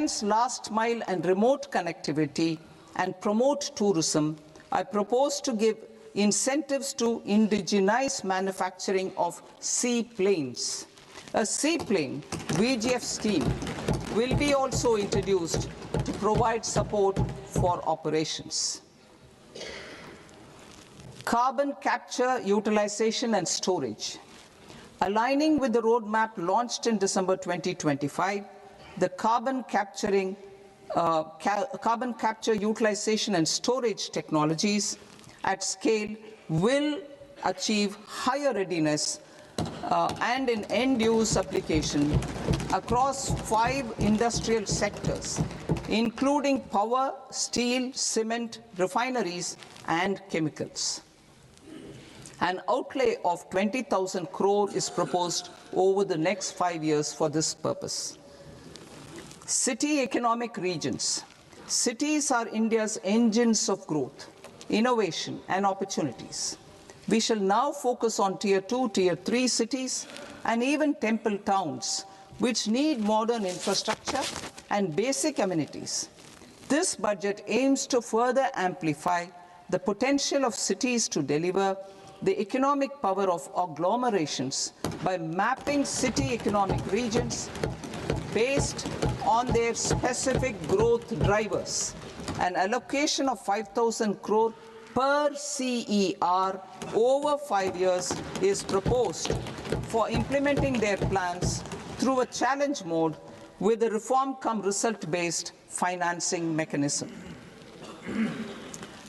enhance last mile and remote connectivity and promote tourism, I propose to give incentives to indigenize manufacturing of seaplanes. A seaplane VGF scheme will be also introduced to provide support for operations. Carbon capture, utilization and storage. Aligning with the roadmap launched in December 2025, the carbon capture, utilization and storage technologies at scale will achieve higher readiness and in end-use application across 5 industrial sectors, including power, steel, cement, refineries, and chemicals. An outlay of 20,000 crore is proposed over the next 5 years for this purpose. City economic regions. Cities are India's engines of growth, innovation, and opportunities. We shall now focus on Tier 2, Tier 3 cities, and even temple towns, which need modern infrastructure and basic amenities. This budget aims to further amplify the potential of cities to deliver the economic power of agglomerations by mapping city economic regions based on their specific growth drivers. An allocation of 5,000 crore per CER over 5 years is proposed for implementing their plans through a challenge mode with a reform-cum-result-based financing mechanism.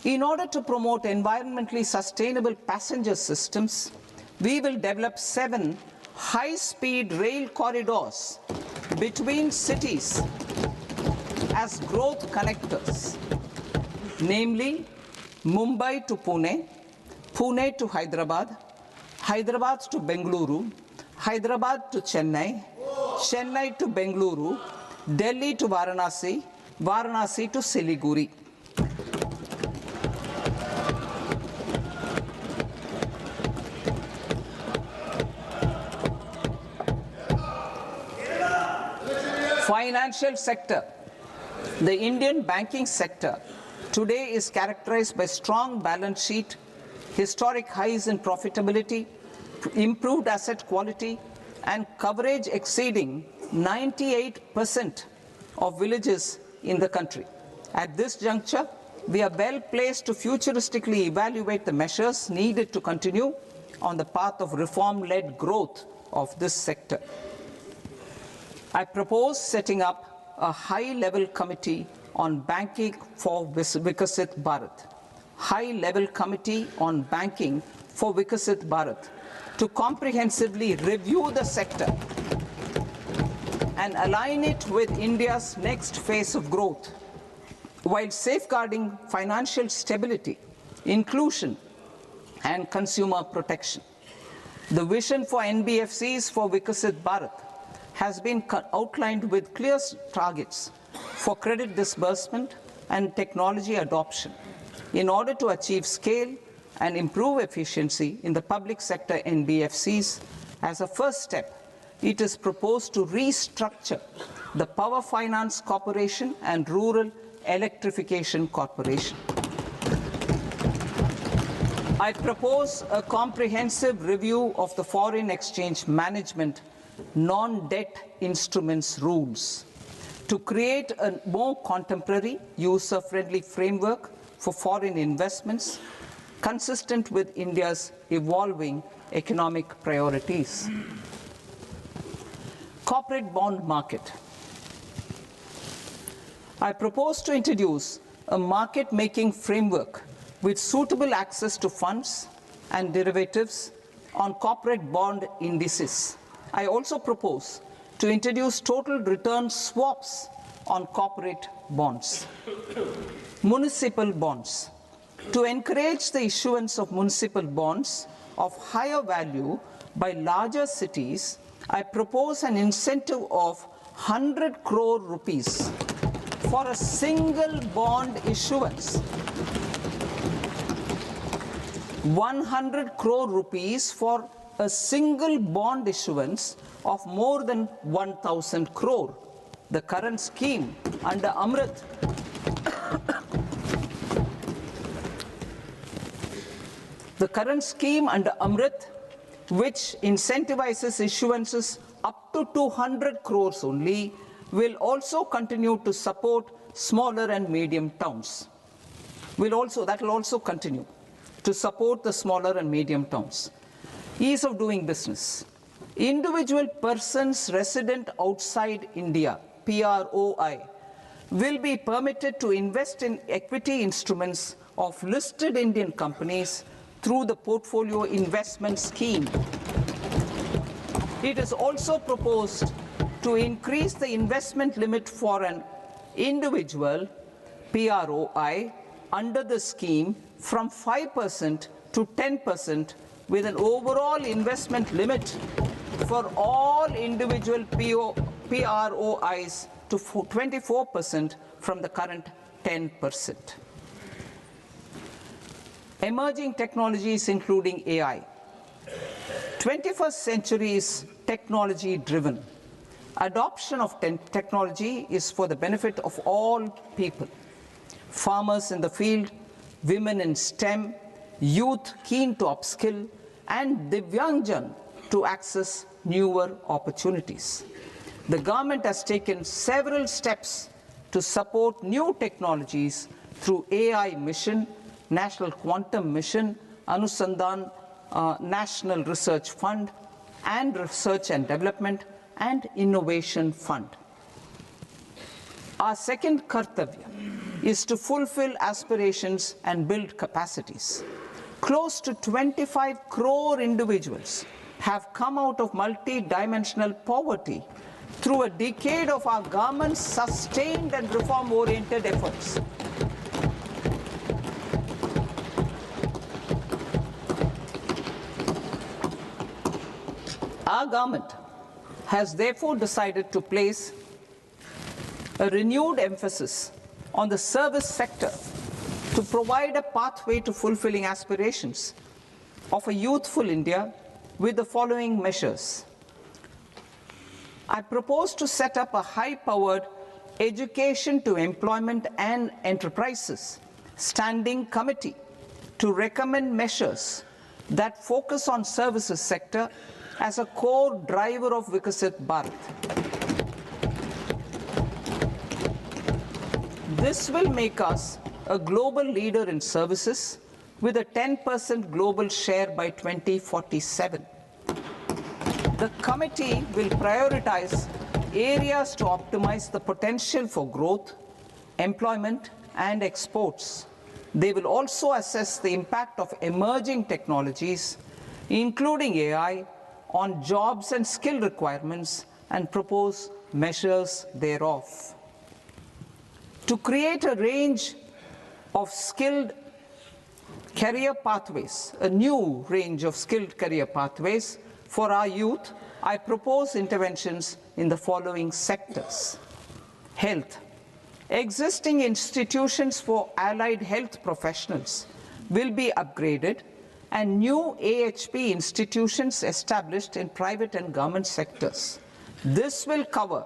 In order to promote environmentally sustainable passenger systems, we will develop 7 high-speed rail corridors between cities as growth connectors, namely Mumbai to Pune, Pune to Hyderabad, Hyderabad to Bengaluru, Hyderabad to Chennai, Chennai to Bengaluru, Delhi to Varanasi, Varanasi to Siliguri. Financial sector. The Indian banking sector today is characterized by strong balance sheet, historic highs in profitability, improved asset quality, and coverage exceeding 98% of villages in the country. At this juncture, we are well placed to futuristically evaluate the measures needed to continue on the path of reform-led growth of this sector. I propose setting up a high-level committee on banking for Vikasit Bharat. High-level committee on banking for Vikasit Bharat to comprehensively review the sector and align it with India's next phase of growth, while safeguarding financial stability, inclusion, and consumer protection. The vision for NBFCs for Vikasit Bharat has been outlined with clear targets for credit disbursement and technology adoption in order to achieve scale and improve efficiency in the public sector NBFCs. As a first step, it is proposed to restructure the Power Finance Corporation and Rural Electrification Corporation. I propose a comprehensive review of the foreign exchange management non-debt instruments rules to create a more contemporary, user-friendly framework for foreign investments consistent with India's evolving economic priorities. Corporate bond market. I propose to introduce a market-making framework with suitable access to funds and derivatives on corporate bond indices. I also propose to introduce total return swaps on corporate bonds. Municipal bonds. To encourage the issuance of municipal bonds of higher value by larger cities, I propose an incentive of 100 crore rupees for a single bond issuance. 100 crore rupees for a single bond issuance of more than 1,000 crore. The current scheme under Amrit which incentivizes issuances up to 200 crores only, will also continue to support smaller and medium towns. That will also continue to support the smaller and medium towns. Ease of doing business. Individual persons resident outside India, PROI, will be permitted to invest in equity instruments of listed Indian companies through the Portfolio Investment Scheme. It is also proposed to increase the investment limit for an individual PROI under the scheme from 5% to 10%, with an overall investment limit for all individual PROIs to 24% from the current 10%. Emerging technologies including AI. 21st century is technology-driven. Adoption of technology is for the benefit of all people. Farmers in the field, women in STEM, youth keen to upskill, and Divyangjan to access newer opportunities. The government has taken several steps to support new technologies through AI Mission, National Quantum Mission, Anusandhan National Research Fund, and Research and Development and Innovation Fund. Our second kartavya is to fulfill aspirations and build capacities. Close to 25 crore individuals have come out of multi-dimensional poverty through a decade of our government's sustained and reform-oriented efforts. Our government has therefore decided to place a renewed emphasis on the service sector to provide a pathway to fulfilling aspirations of a youthful India with the following measures. I propose to set up a high-powered Education to Employment and Enterprises Standing Committee to recommend measures that focus on services sector as a core driver of Vikasit Bharat. This will make us a global leader in services with a 10% global share by 2047. The committee will prioritize areas to optimize the potential for growth, employment, and exports. They will also assess the impact of emerging technologies, including AI, on jobs and skill requirements and propose measures thereof. To create a range of skilled career pathways, a new range of skilled career pathways for our youth, I propose interventions in the following sectors. Health. Existing institutions for allied health professionals will be upgraded and new AHP institutions established in private and government sectors. This will cover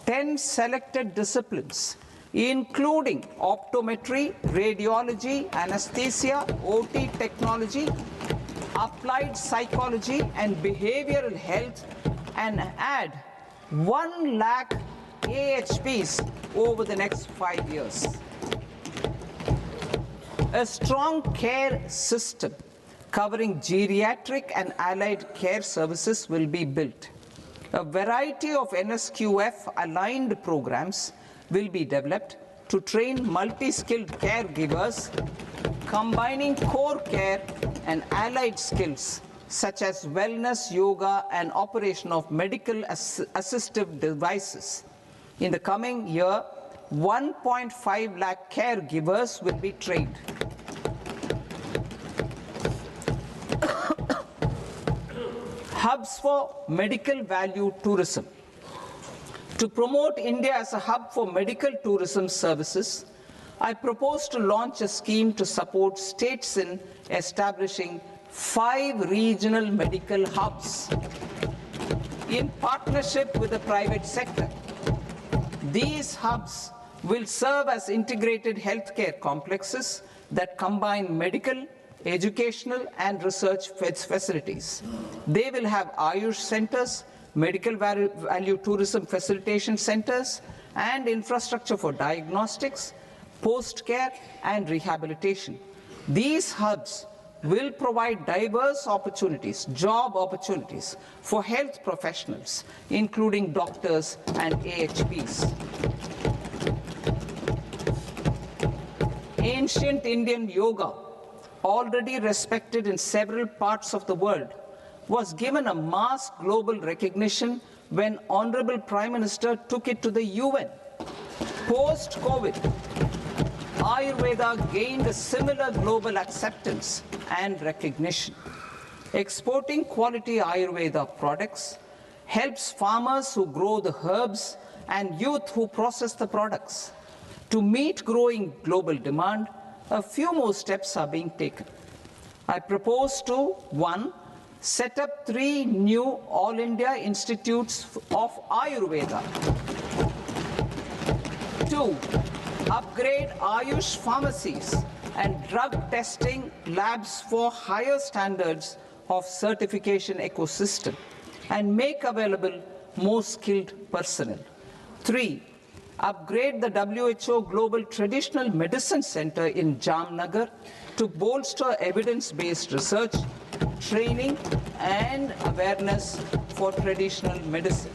10 selected disciplines, including optometry, radiology, anesthesia, OT technology, applied psychology, and behavioral health, and add 1 lakh AHPs over the next 5 years. A strong care system covering geriatric and allied care services will be built. A variety of NSQF-aligned programs will be developed to train multi-skilled caregivers, combining core care and allied skills such as wellness, yoga, and operation of medical assistive devices. In the coming year, 1.5 lakh caregivers will be trained. Hubs for medical value tourism. To promote India as a hub for medical tourism services, I propose to launch a scheme to support states in establishing 5 regional medical hubs in partnership with the private sector. These hubs will serve as integrated healthcare complexes that combine medical, educational, and research facilities. They will have Ayush centers, medical value tourism facilitation centers, and infrastructure for diagnostics, post-care, and rehabilitation. These hubs will provide diverse opportunities, job opportunities for health professionals, including doctors and AHPs. Ancient Indian yoga, already respected in several parts of the world, was given a mass global recognition when Honorable Prime Minister took it to the UN. Post-COVID, Ayurveda gained a similar global acceptance and recognition. Exporting quality Ayurveda products helps farmers who grow the herbs and youth who process the products. To meet growing global demand, a few more steps are being taken. I propose to, 1, set up 3 new All India Institutes of Ayurveda. 2, upgrade Ayush pharmacies and drug testing labs for higher standards of certification ecosystem and make available more skilled personnel. 3, upgrade the WHO Global Traditional Medicine Center in Jamnagar to bolster evidence-based research, training, and awareness for traditional medicine.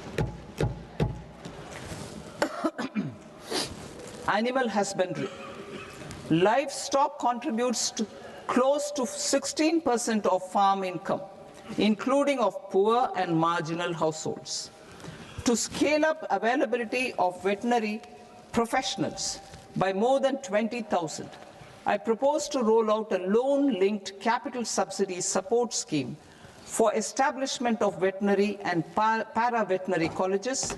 Animal husbandry. Livestock contributes to close to 16% of farm income, including of poor and marginal households. To scale up availability of veterinary professionals by more than 20,000, I propose to roll out a loan-linked capital subsidy support scheme for establishment of veterinary and para-veterinary colleges,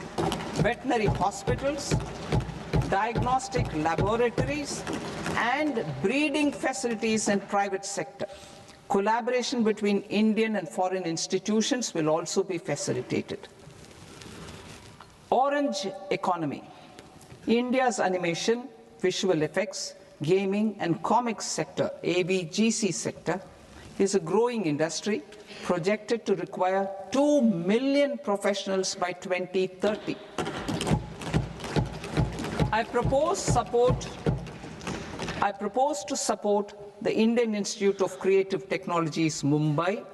veterinary hospitals, diagnostic laboratories, and breeding facilities in private sector. Collaboration between Indian and foreign institutions will also be facilitated. Orange economy. India's animation, visual effects, gaming and comics sector, AVGC sector, is a growing industry projected to require 2 million professionals by 2030. I propose to support the Indian Institute of Creative Technologies, Mumbai,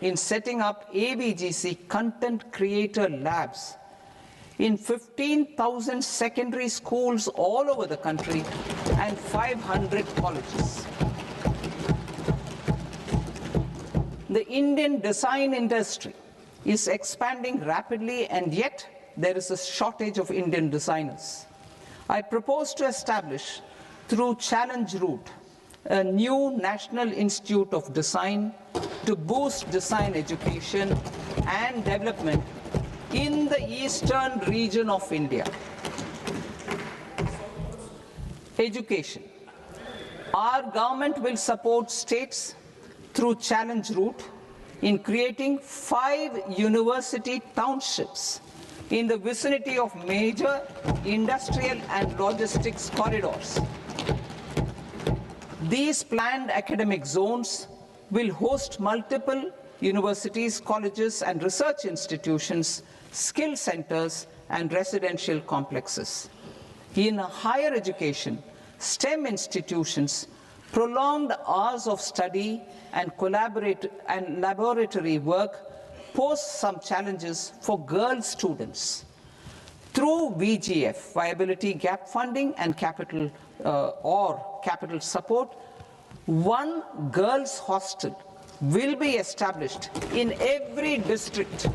in setting up AVGC content creator labs in 15,000 secondary schools all over the country and 500 colleges. The Indian design industry is expanding rapidly, and yet there is a shortage of Indian designers. I propose to establish, through Challenge Route, a new National Institute of Design to boost design education and development in the eastern region of India. Education. Our government will support states through Challenge Route in creating 5 university townships in the vicinity of major industrial and logistics corridors. These planned academic zones will host multiple universities, colleges, and research institutions, skill centers, and residential complexes. In higher education, STEM institutions, prolonged hours of study and laboratory work pose some challenges for girl students. Through VGF, Viability Gap Funding and capital support, 1 girls' hostel will be established in every district.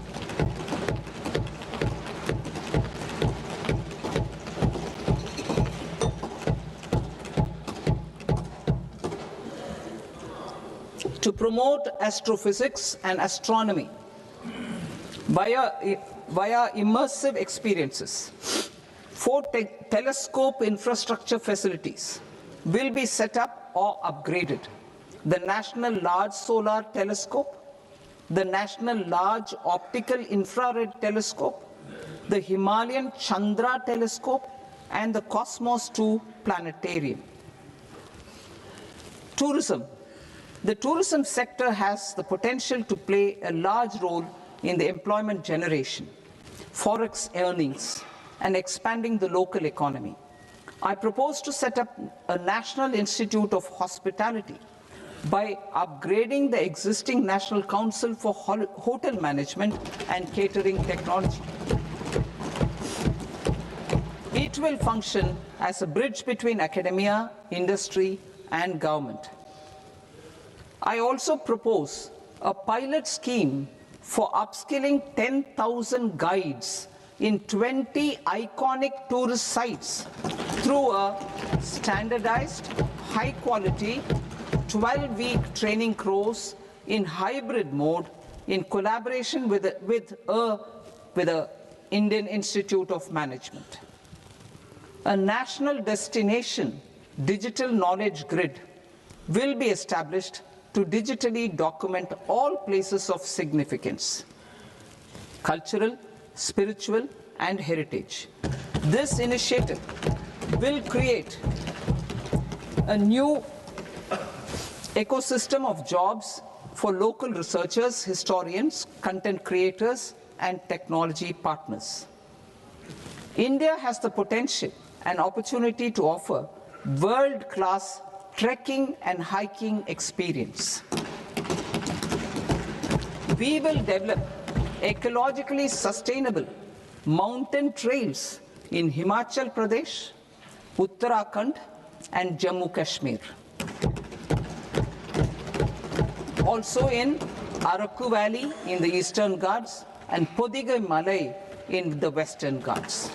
To promote astrophysics and astronomy via immersive experiences, 4 telescope infrastructure facilities will be set up or upgraded. The National Large Solar Telescope, the National Large Optical Infrared Telescope, the Himalayan Chandra Telescope, and the Cosmos 2 planetarium. Tourism. The tourism sector has the potential to play a large role in the employment generation, forex earnings, and expanding the local economy. I propose to set up a National Institute of Hospitality by upgrading the existing National Council for Hotel Management and Catering Technology. It will function as a bridge between academia, industry, and government. I also propose a pilot scheme for upskilling 10,000 guides in 20 iconic tourist sites through a standardized, high-quality, 12-week training course in hybrid mode in collaboration with the Indian Institute of Management. A national destination digital knowledge grid will be established to digitally document all places of significance, cultural, spiritual, and heritage. This initiative will create a new ecosystem of jobs for local researchers, historians, content creators, and technology partners. India has the potential and opportunity to offer world-class trekking and hiking experience. We will develop ecologically sustainable mountain trails in Himachal Pradesh, Uttarakhand, and Jammu Kashmir. Also in Araku Valley in the Eastern Ghats and Podigai Malai in the Western Ghats.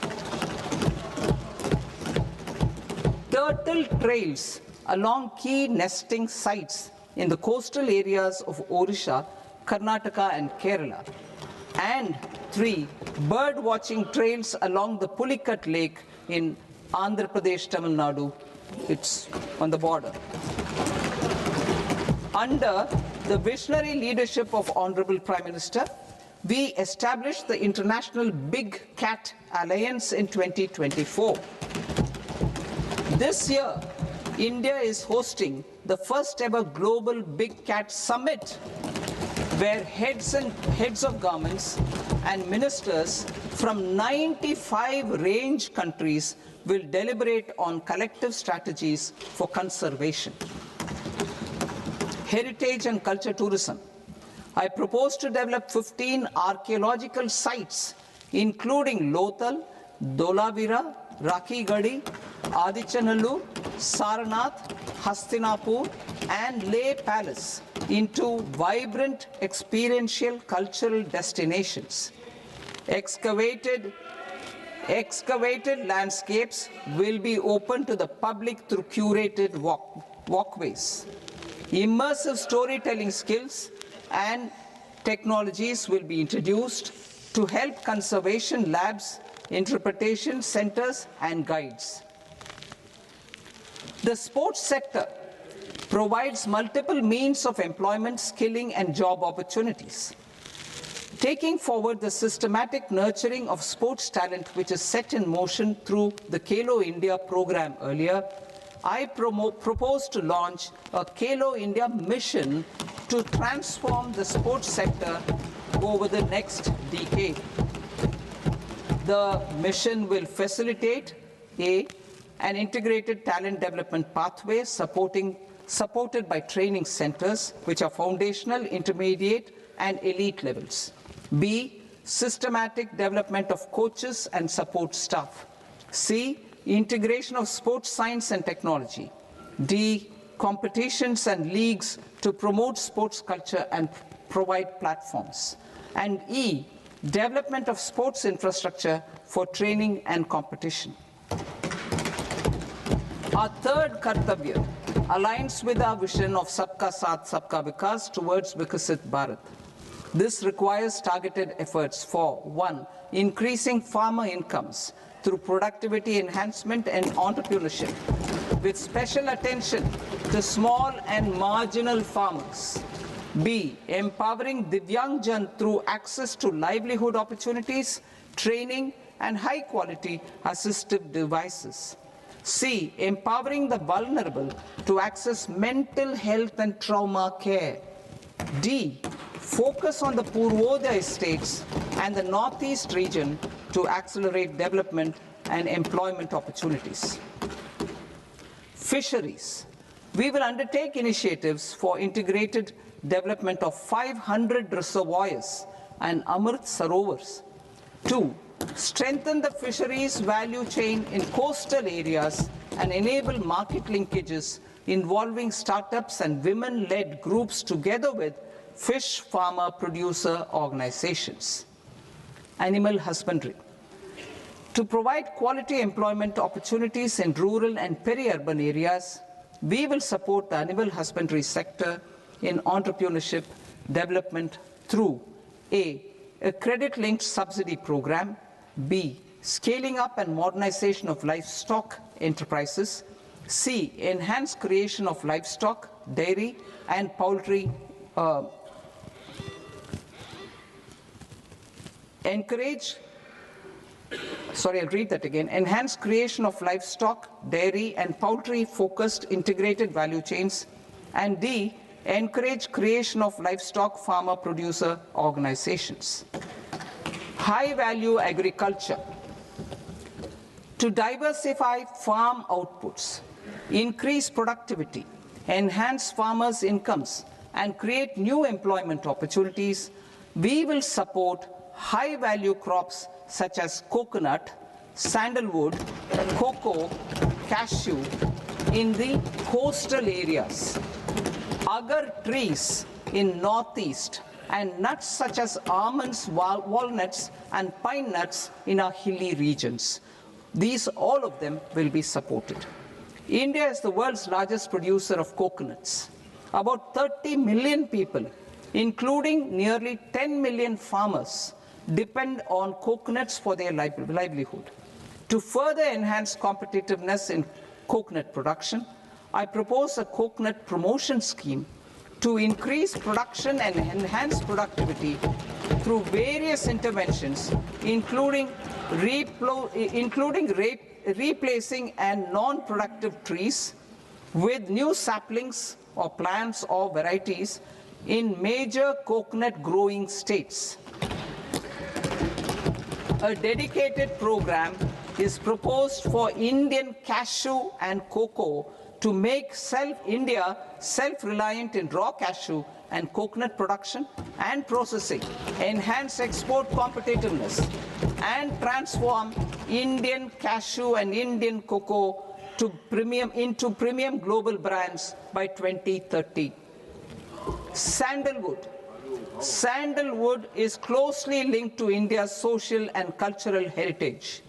Turtle trails along key nesting sites in the coastal areas of Odisha, Karnataka, and Kerala. And 3, bird watching trails along the Pulikat Lake in Andhra Pradesh, Tamil Nadu. It's on the border. Under the visionary leadership of Honorable Prime Minister, we established the International Big Cat Alliance in 2024. This year, India is hosting the first ever Global Big Cat Summit, where heads of governments and ministers from 95 range countries will deliberate on collective strategies for conservation. Heritage and culture tourism. I propose to develop 15 archaeological sites, including Lothal, Dolavira, Rakhi Gadi, Adichanallur, Saranath, Hastinapur, and Leh Palace into vibrant experiential cultural destinations. Excavated landscapes will be open to the public through curated walkways. Immersive storytelling skills and technologies will be introduced to help conservation labs, interpretation centers, and guides. The sports sector provides multiple means of employment, skilling, and job opportunities. Taking forward the systematic nurturing of sports talent, which is set in motion through the Khelo India program earlier, I propose to launch a Khelo India mission to transform the sports sector over the next decade. The mission will facilitate an integrated talent development pathway supported by training centers, which are foundational, intermediate, and elite levels. B, systematic development of coaches and support staff. C, integration of sports science and technology. D, competitions and leagues to promote sports culture and provide platforms. And E, development of sports infrastructure for training and competition. Our third Kartavya aligns with our vision of Sabka Saath, Sabka Vikas towards Vikasit Bharat. This requires targeted efforts for 1, increasing farmer incomes through productivity enhancement and entrepreneurship, with special attention to small and marginal farmers. B, empowering Divyangjan through access to livelihood opportunities, training, and high-quality assistive devices. C, empowering the vulnerable to access mental health and trauma care. D, focus on the Purvodaya states and the Northeast region to accelerate development and employment opportunities. Fisheries. We will undertake initiatives for integrated development of 500 reservoirs and Amrit Sarovars. 2, strengthen the fisheries value chain in coastal areas and enable market linkages involving startups and women-led groups together with fish farmer producer organizations. Animal husbandry. To provide quality employment opportunities in rural and peri-urban areas, we will support the animal husbandry sector in entrepreneurship development through A, a credit-linked subsidy program, B, scaling up and modernization of livestock enterprises, C, enhanced creation of livestock, dairy, and poultry enhanced creation of livestock, dairy, and poultry-focused integrated value chains, and D, encourage creation of livestock farmer-producer organizations. High-value agriculture. To diversify farm outputs, increase productivity, enhance farmers' incomes, and create new employment opportunities, we will support high-value crops such as coconut, sandalwood, cocoa, cashew in the coastal areas, agar trees in northeast, and nuts such as almonds, walnuts, and pine nuts in our hilly regions. These, all of them, will be supported. India is the world's largest producer of coconuts. About 30 million people, including nearly 10 million farmers, depend on coconuts for their livelihood. To further enhance competitiveness in coconut production, I propose a coconut promotion scheme to increase production and enhance productivity through various interventions, including replacing and non-productive trees with new saplings or plants or varieties in major coconut growing states. A dedicated program is proposed for Indian cashew and cocoa to make India self-reliant in raw cashew and coconut production and processing, enhance export competitiveness, and transform Indian cashew and Indian cocoa into premium global brands by 2030. Sandalwood. Sandalwood is closely linked to India's social and cultural heritage.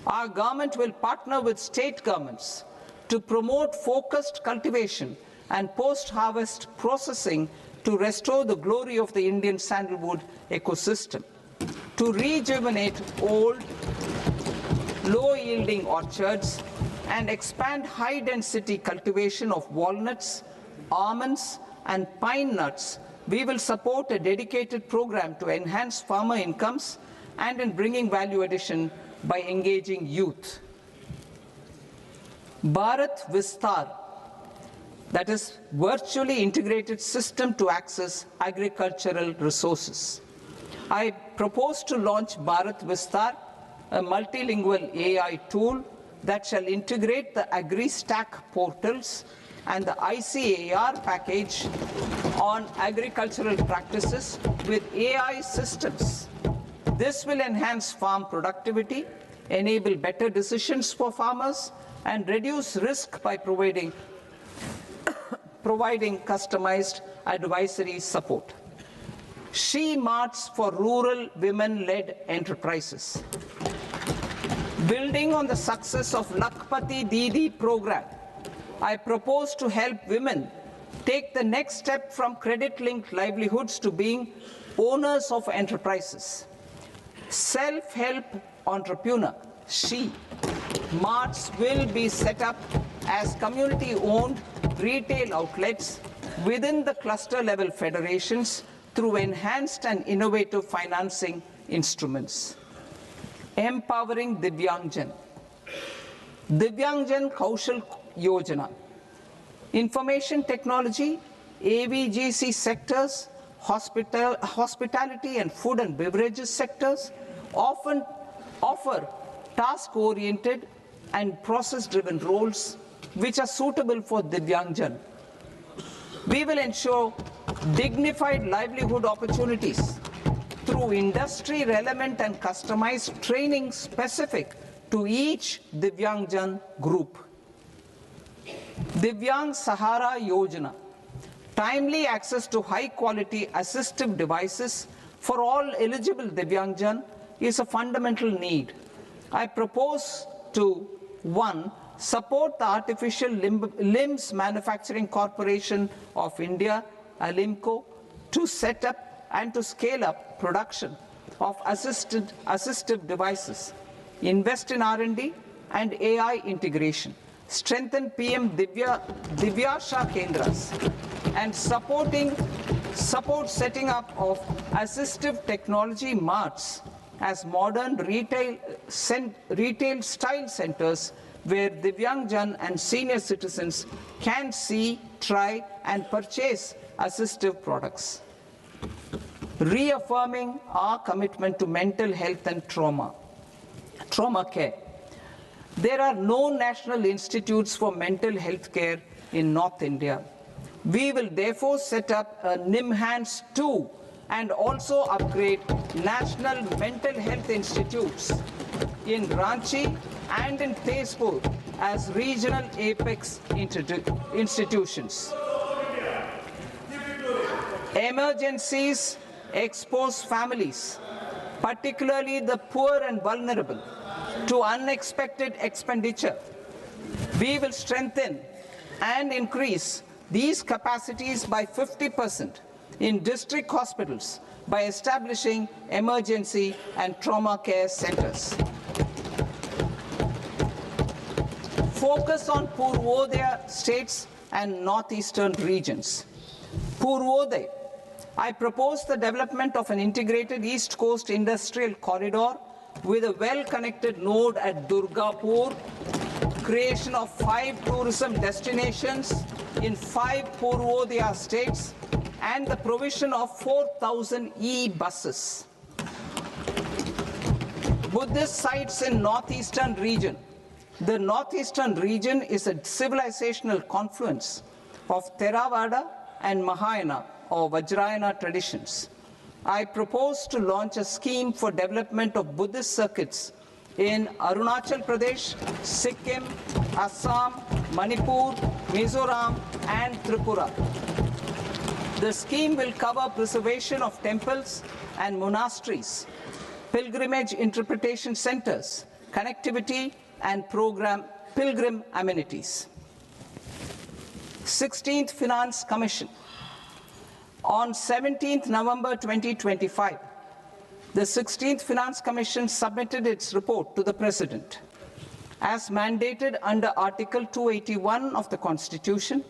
Our government will partner with state governments to promote focused cultivation and post-harvest processing to restore the glory of the Indian sandalwood ecosystem, to rejuvenate old, low-yielding orchards, and expand high-density cultivation of walnuts, almonds, and pine nuts. We will support a dedicated program to enhance farmer incomes and in bringing value addition by engaging youth. Bharat Vistar, that is virtually integrated system to access agricultural resources. I propose to launch Bharat Vistar, a multilingual AI tool that shall integrate the AgriStack portals and the ICAR package on agricultural practices with AI systems. This will enhance farm productivity, enable better decisions for farmers, and reduce risk by providing customized advisory support. She Marts for rural women-led enterprises. Building on the success of Lakpati Didi program, I propose to help women take the next step from credit-linked livelihoods to being owners of enterprises. Self-help entrepreneur, She Marts will be set up as community-owned retail outlets within the cluster-level federations through enhanced and innovative financing instruments. Empowering Divyangjan. Divyangjan Kaushal Yojana. Information technology, AVGC sectors, hospitality and food and beverages sectors often offer task-oriented and process-driven roles which are suitable for Divyangjan. We will ensure dignified livelihood opportunities through industry-relevant and customized training specific to each Divyangjan group. Divyang Sahara Yojana. Timely access to high-quality assistive devices for all eligible Divyangjan is a fundamental need. I propose to 1. Support the Artificial Limbs Manufacturing Corporation of India, ALIMCO, to set up and to scale up production of assistive devices, invest in R&D and AI integration, strengthen PM Divyasha Kendras, and support setting up of assistive technology marts as modern retail style centers where Divyangjan and senior citizens can see, try and purchase assistive products. Reaffirming our commitment to mental health and trauma care. There are no national institutes for mental health care in North India. We will therefore set up a NIMHANS 2 and also upgrade national mental health institutes in Ranchi and in Tezpur as regional apex institutions. Emergencies expose families, particularly the poor and vulnerable, to unexpected expenditure. We will strengthen and increase these capacities by 50% in district hospitals by establishing emergency and trauma care centers. Focus on Purvodaya states and northeastern regions. Purvodaya. I propose the development of an integrated East Coast industrial corridor with a well-connected node at Durgapur, creation of 5 tourism destinations in 5 Purvodaya states, and the provision of 4,000 e-buses. Buddhist sites in northeastern region. The northeastern region is a civilizational confluence of Theravada and Mahayana or Vajrayana traditions. I propose to launch a scheme for development of Buddhist circuits in Arunachal Pradesh, Sikkim, Assam, Manipur, Mizoram, and Tripura. The scheme will cover preservation of temples and monasteries, pilgrimage interpretation centers, connectivity, and pilgrim amenities. 16th Finance Commission. On 17th November 2025, the 16th Finance Commission submitted its report to the President. As mandated under Article 281 of the Constitution,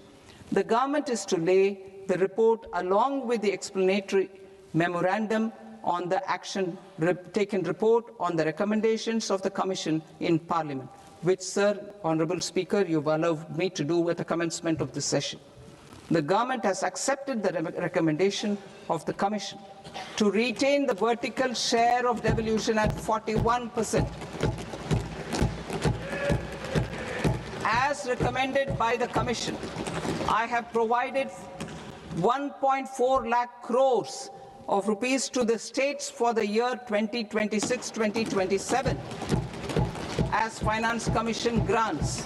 the government is to lay the report along with the explanatory memorandum on the action taken report on the recommendations of the Commission in Parliament, which, Sir, Honourable Speaker, you've allowed me to do at the commencement of this session. The government has accepted the recommendation of the Commission to retain the vertical share of devolution at 41%. As recommended by the Commission, I have provided 1.4 lakh crores of rupees to the states for the year 2026-2027 as Finance Commission grants.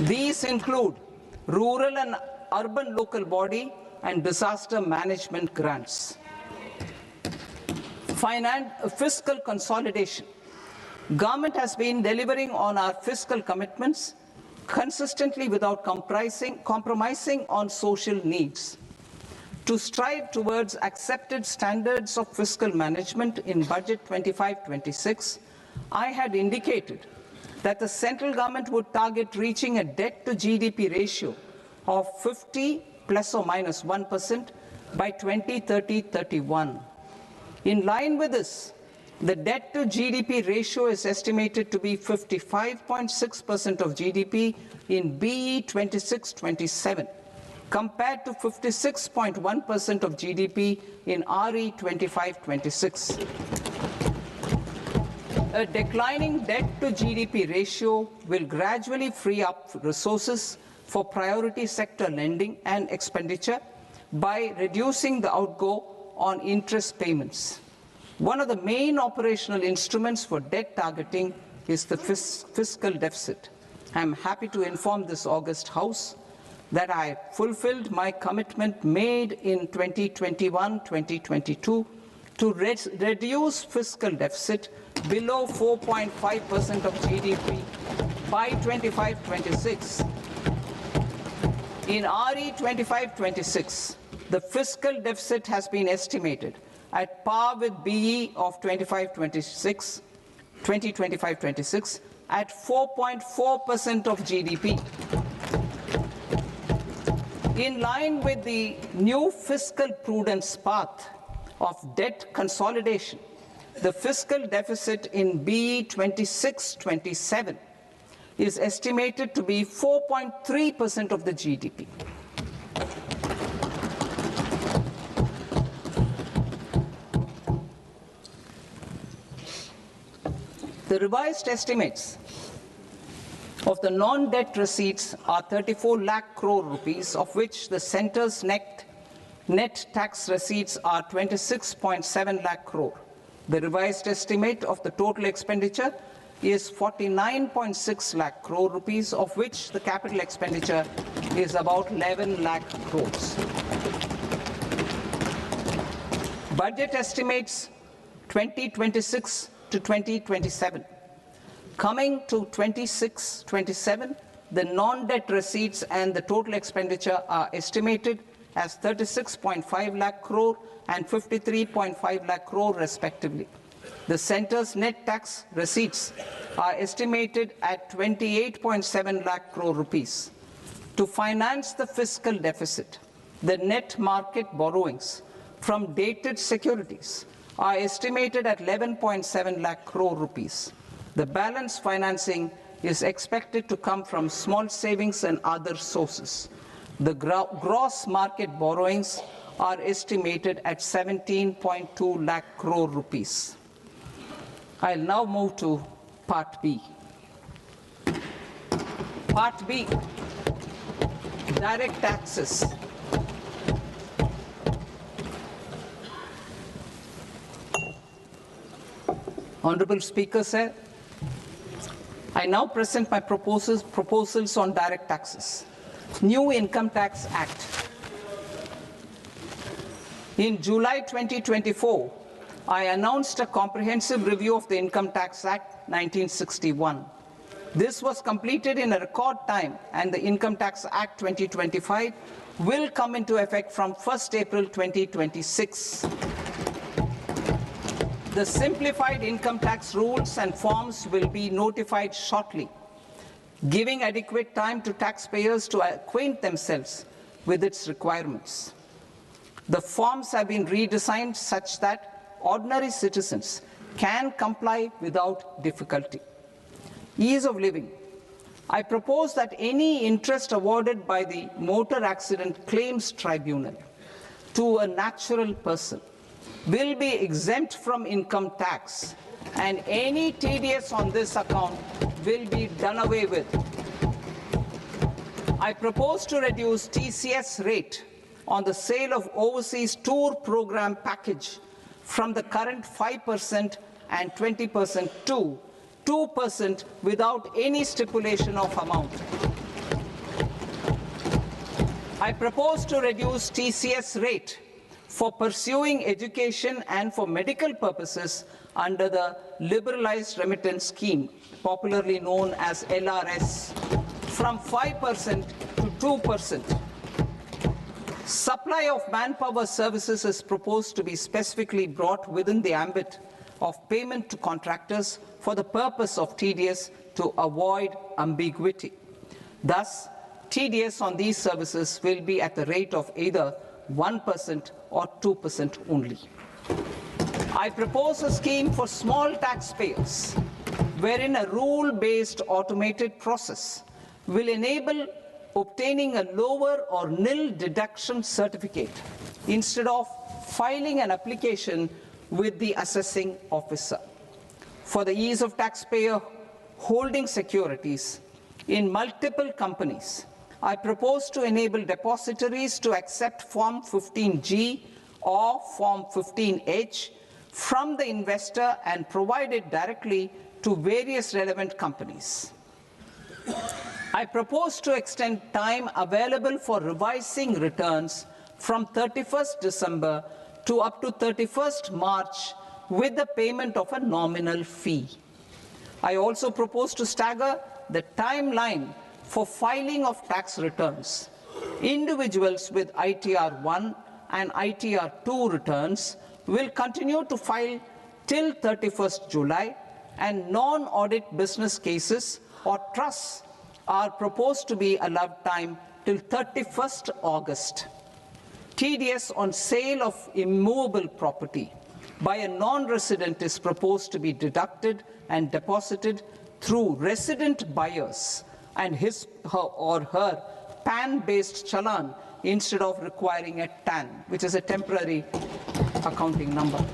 These include rural and urban local body and disaster management grants. Fiscal consolidation. Government has been delivering on our fiscal commitments consistently without compromising on social needs. To strive towards accepted standards of fiscal management in Budget 25-26, I had indicated that the central government would target reaching a debt to GDP ratio of 50 plus or minus 1% by 2030-31. In line with this, The debt to GDP ratio is estimated to be 55.6% of GDP in BE 26-27, compared to 56.1% of GDP in RE 25-26. A declining debt to GDP ratio will gradually free up resources for priority sector lending and expenditure by reducing the outgo on interest payments. One of the main operational instruments for debt targeting is the fiscal deficit. I am happy to inform this august House that I fulfilled my commitment made in 2021-2022 to reduce fiscal deficit below 4.5% of GDP by 25-26. In RE 25-26, the fiscal deficit has been estimated at par with BE of 2025-26 at 4.4% of GDP. In line with the new fiscal prudence path of debt consolidation, the fiscal deficit in BE 26-27 is estimated to be 4.3% of the GDP. The revised estimates of the non-debt receipts are 34 lakh crore rupees, of which the centre's net tax receipts are 26.7 lakh crore. The revised estimate of the total expenditure is 49.6 lakh crore rupees, of which the capital expenditure is about 11 lakh crores. Budget estimates 2026 to 2027. Coming to 26-27, the non-debt receipts and the total expenditure are estimated as 36.5 lakh crore and 53.5 lakh crore respectively. The centre's net tax receipts are estimated at 28.7 lakh crore rupees. To finance the fiscal deficit, the net market borrowings from dated securities are estimated at 11.7 lakh crore rupees. The balance financing is expected to come from small savings and other sources. The gross market borrowings are estimated at 17.2 lakh crore rupees. I'll now move to Part B. Part B, direct taxes. Honorable Speaker, sir, I now present my proposals on direct taxes. New Income Tax Act. In July 2024, I announced a comprehensive review of the Income Tax Act 1961. This was completed in a record time, and the Income Tax Act 2025 will come into effect from 1st April 2026. The simplified income tax rules and forms will be notified shortly, giving adequate time to taxpayers to acquaint themselves with its requirements. The forms have been redesigned such that ordinary citizens can comply without difficulty. Ease of living. I propose that any interest awarded by the Motor Accident Claims Tribunal to a natural person will be exempt from income tax, and any TDS on this account will be done away with. I propose to reduce TCS rate on the sale of overseas tour program package from the current 5% and 20% to 2% without any stipulation of amount. I propose to reduce TCS rate for pursuing education and for medical purposes under the Liberalized Remittance Scheme, popularly known as LRS, from 5% to 2%. Supply of manpower services is proposed to be specifically brought within the ambit of payment to contractors for the purpose of TDS to avoid ambiguity. Thus, TDS on these services will be at the rate of either 1% or 2% only. I propose a scheme for small taxpayers, wherein a rule-based automated process will enable obtaining a lower or nil deduction certificate instead of filing an application with the assessing officer. For the ease of taxpayer holding securities in multiple companies, I propose to enable depositories to accept Form 15G or Form 15H from the investor and provide it directly to various relevant companies. I propose to extend time available for revising returns from 31st December to up to 31st March with the payment of a nominal fee. I also propose to stagger the timeline for filing of tax returns. Individuals with ITR 1 and ITR 2 returns will continue to file till 31st July, and non-audit business cases or trusts are proposed to be allowed time till 31st August. TDS on sale of immovable property by a non-resident is proposed to be deducted and deposited through resident buyers and his or her PAN-based challan instead of requiring a TAN, which is a temporary accounting number.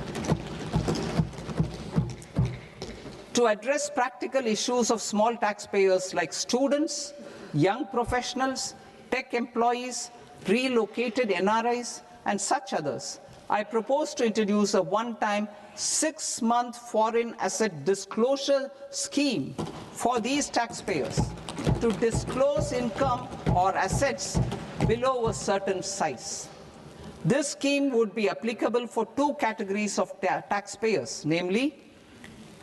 To address practical issues of small taxpayers like students, young professionals, tech employees, relocated NRIs, and such others, I propose to introduce a one-time 6-month foreign asset disclosure scheme for these taxpayers to disclose income or assets below a certain size. This scheme would be applicable for two categories of taxpayers, namely,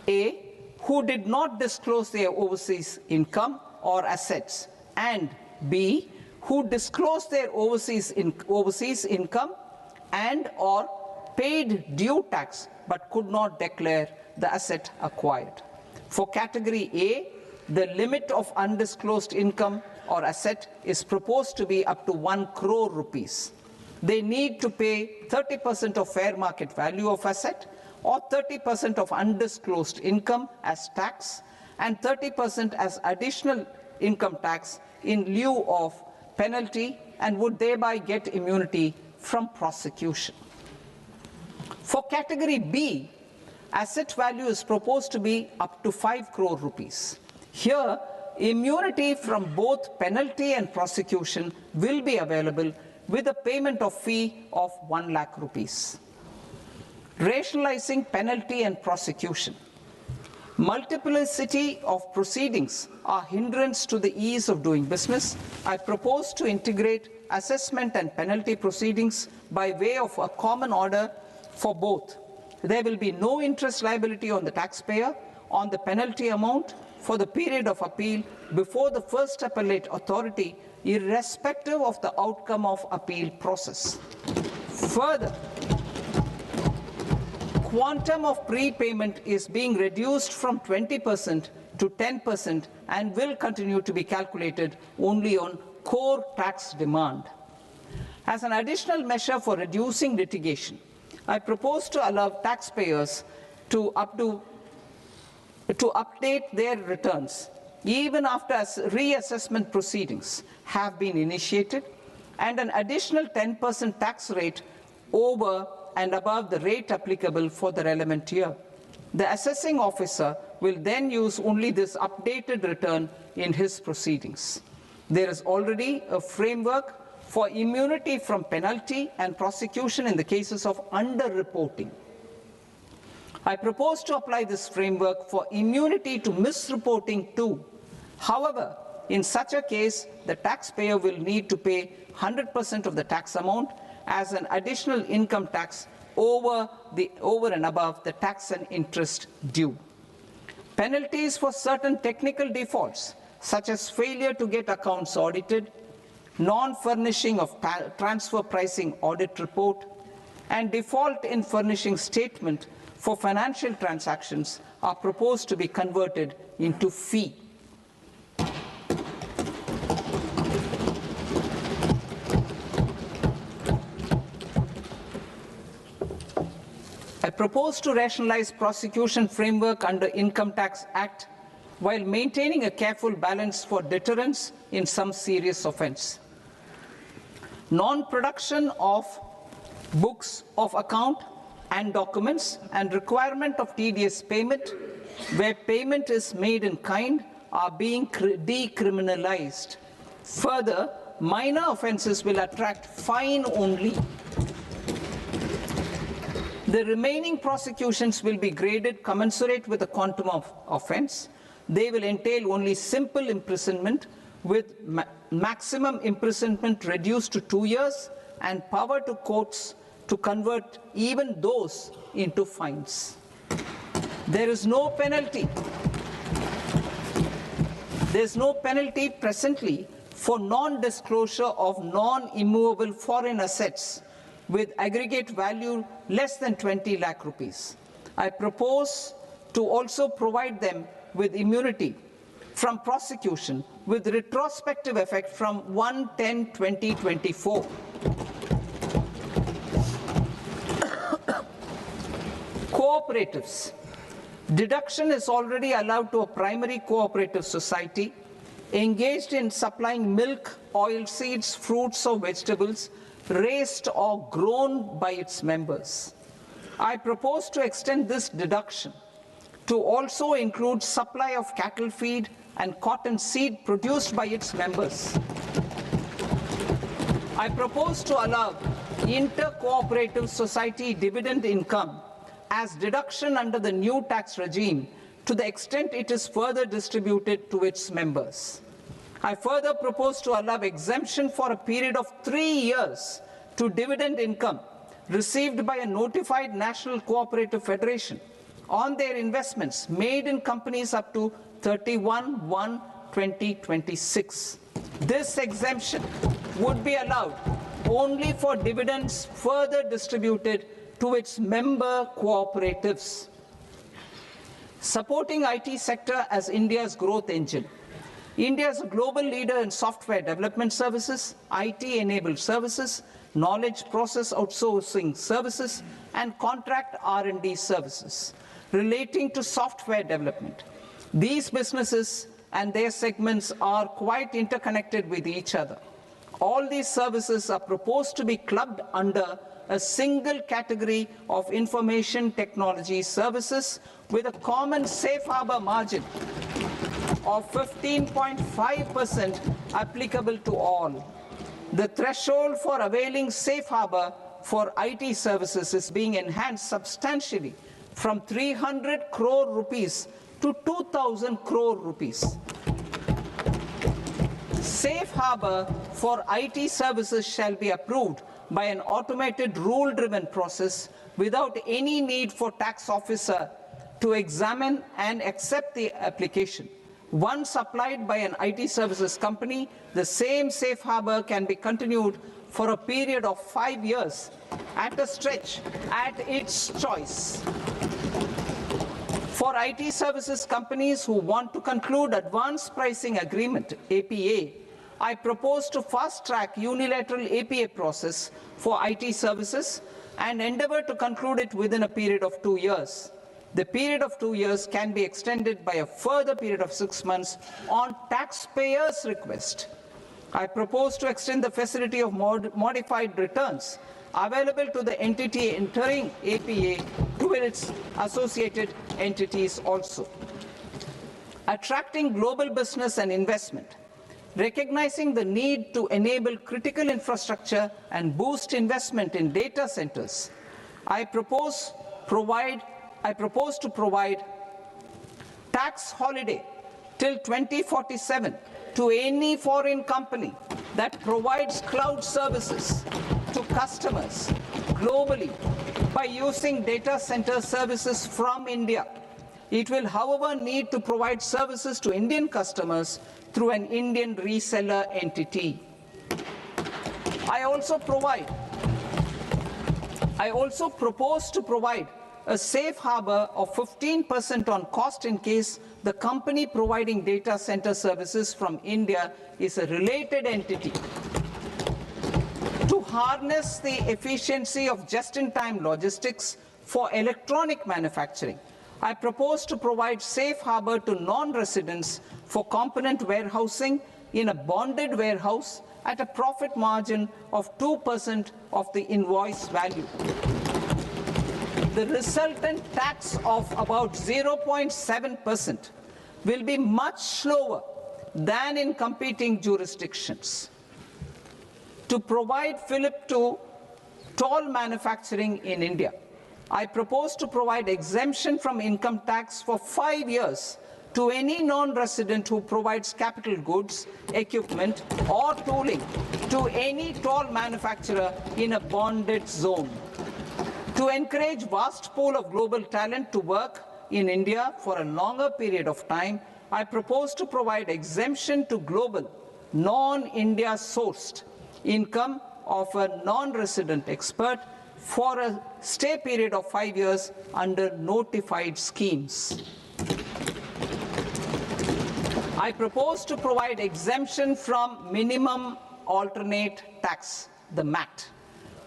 A, who did not disclose their overseas income or assets, and B, who disclosed their overseas income and or paid due tax but could not declare the asset acquired. For category A, the limit of undisclosed income or asset is proposed to be up to 1 crore rupees. They need to pay 30% of fair market value of asset or 30% of undisclosed income as tax and 30% as additional income tax in lieu of penalty, and would thereby get immunity from prosecution. For category B, asset value is proposed to be up to 5 crore rupees. Here, immunity from both penalty and prosecution will be available with a payment of fee of 1 lakh rupees. Rationalizing penalty and prosecution. Multiplicity of proceedings are hindrance to the ease of doing business. I propose to integrate assessment and penalty proceedings by way of a common order for both. There will be no interest liability on the taxpayer on the penalty amount for the period of appeal before the first appellate authority, irrespective of the outcome of appeal process. Further, quantum of prepayment is being reduced from 20% to 10% and will continue to be calculated only on core tax demand. As an additional measure for reducing litigation, I propose to allow taxpayers to update their returns even after reassessment proceedings have been initiated, and an additional 10% tax rate over and above the rate applicable for the relevant year. The assessing officer will then use only this updated return in his proceedings. There is already a framework for immunity from penalty and prosecution in the cases of underreporting. I propose to apply this framework for immunity to misreporting too. However, in such a case, the taxpayer will need to pay 100% of the tax amount as an additional income tax over and above the tax and interest due. Penalties for certain technical defaults, such as failure to get accounts audited, non-furnishing of transfer pricing audit report, and default in furnishing statement for financial transactions, are proposed to be converted into fee. A propose to rationalize prosecution framework under Income Tax Act while maintaining a careful balance for deterrence in some serious offence. Non-production of books of account and documents and requirement of TDS payment where payment is made in kind are being decriminalized. Further, minor offences will attract fine only. The remaining prosecutions will be graded commensurate with the quantum of offence. They will entail only simple imprisonment with maximum imprisonment reduced to 2 years and power to courts to convert even those into fines. There is no penalty. There is no penalty presently for non-disclosure of non-immovable foreign assets with aggregate value less than 20 lakh rupees. I propose to also provide them with immunity from prosecution with retrospective effect from 1/10/2024. Cooperatives. Deduction is already allowed to a primary cooperative society engaged in supplying milk, oilseeds, fruits or vegetables raised or grown by its members. I propose to extend this deduction to also include supply of cattle feed and cotton seed produced by its members. I propose to allow inter-cooperative society dividend income as deduction under the new tax regime to the extent it is further distributed to its members. I further propose to allow exemption for a period of 3 years to dividend income received by a notified national cooperative federation on their investments made in companies up to 31/1/2026. This exemption would be allowed only for dividends further distributed to its member cooperatives. Supporting IT sector as India's growth engine. India is a global leader in software development services, IT-enabled services, knowledge process outsourcing services, and contract R&D services relating to software development. These businesses and their segments are quite interconnected with each other. All these services are proposed to be clubbed under a single category of information technology services with a common safe harbor margin of 15.5% applicable to all. The threshold for availing safe harbor for IT services is being enhanced substantially from 300 crore rupees to 2,000 crore rupees. Safe harbor for IT services shall be approved by an automated rule-driven process without any need for tax officer to examine and accept the application. Once applied by an IT services company, the same safe harbor can be continued for a period of 5 years at a stretch at its choice. For IT services companies who want to conclude advanced pricing agreement, APA, I propose to fast-track unilateral APA process for IT services and endeavor to conclude it within a period of 2 years. The period of 2 years can be extended by a further period of 6 months on taxpayers' request. I propose to extend the facility of modified returns available to the entity entering APA to its associated entities also. Attracting global business and investment. Recognizing the need to enable critical infrastructure and boost investment in data centers, I propose to provide tax holiday till 2047 to any foreign company that provides cloud services to customers globally by using data center services from India. It will, however, need to provide services to Indian customers through an Indian reseller entity. I also propose to provide a safe harbor of 15% on cost in case the company providing data center services from India is a related entity. To harness the efficiency of just-in-time logistics For electronic manufacturing, I propose to provide safe harbor to non-residents for component warehousing in a bonded warehouse at a profit margin of 2% of the invoice value. The resultant tax of about 0.7% will be much lower than in competing jurisdictions. To provide fillip to toll manufacturing in India, I propose to provide exemption from income tax for 5 years to any non-resident who provides capital goods, equipment, or tooling to any toll manufacturer in a bonded zone. To encourage vast pool of global talent to work in India for a longer period of time, I propose to provide exemption to global, non-India sourced income of a non-resident expert for a stay period of 5 years under notified schemes. I propose to provide exemption from minimum alternate tax, the MAT,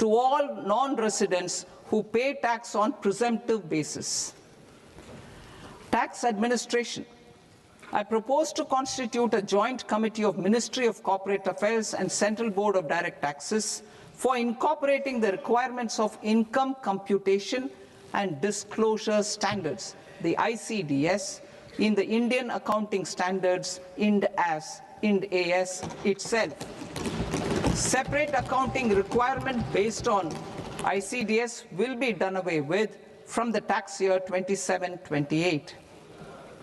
to all non-residents who pay tax on presumptive basis. Tax administration. I propose to constitute a joint committee of Ministry of Corporate Affairs and Central Board of Direct Taxes for incorporating the requirements of income computation and disclosure standards, the ICDS, in the Indian Accounting Standards Ind AS itself. Separate accounting requirement based on ICDS will be done away with from the tax year 27-28.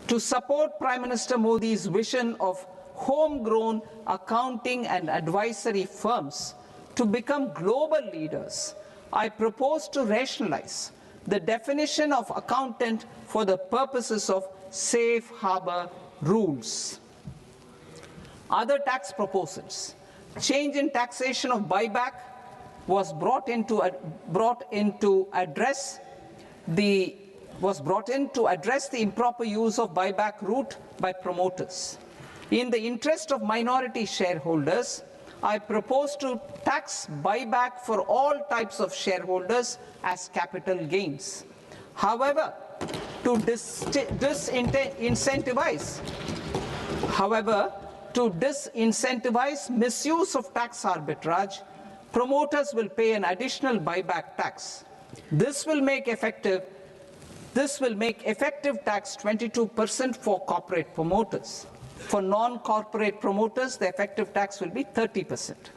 To support Prime Minister Modi's vision of homegrown accounting and advisory firms to become global leaders, I propose to rationalize the definition of accountant for the purposes of safe harbor rules. Other tax proposals. Change in taxation of buyback was brought in to address the improper use of buyback route by promoters. In the interest of minority shareholders, I propose to tax buyback for all types of shareholders as capital gains. However, to disincentivize misuse of tax arbitrage, promoters will pay an additional buyback tax. This will make effective tax 22% for corporate promoters. For non-corporate promoters, the effective tax will be 30%.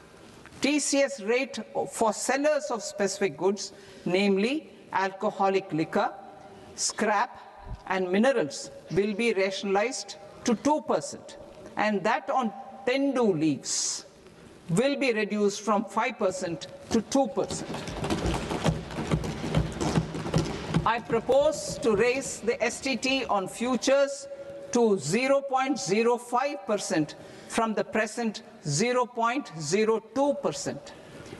TCS rate for sellers of specific goods, namely alcoholic liquor, scrap, and minerals, will be rationalized to 2%, and that on tender leaves will be reduced from 5% to 2%. I propose to raise the STT on futures to 0.05% from the present 0.02%.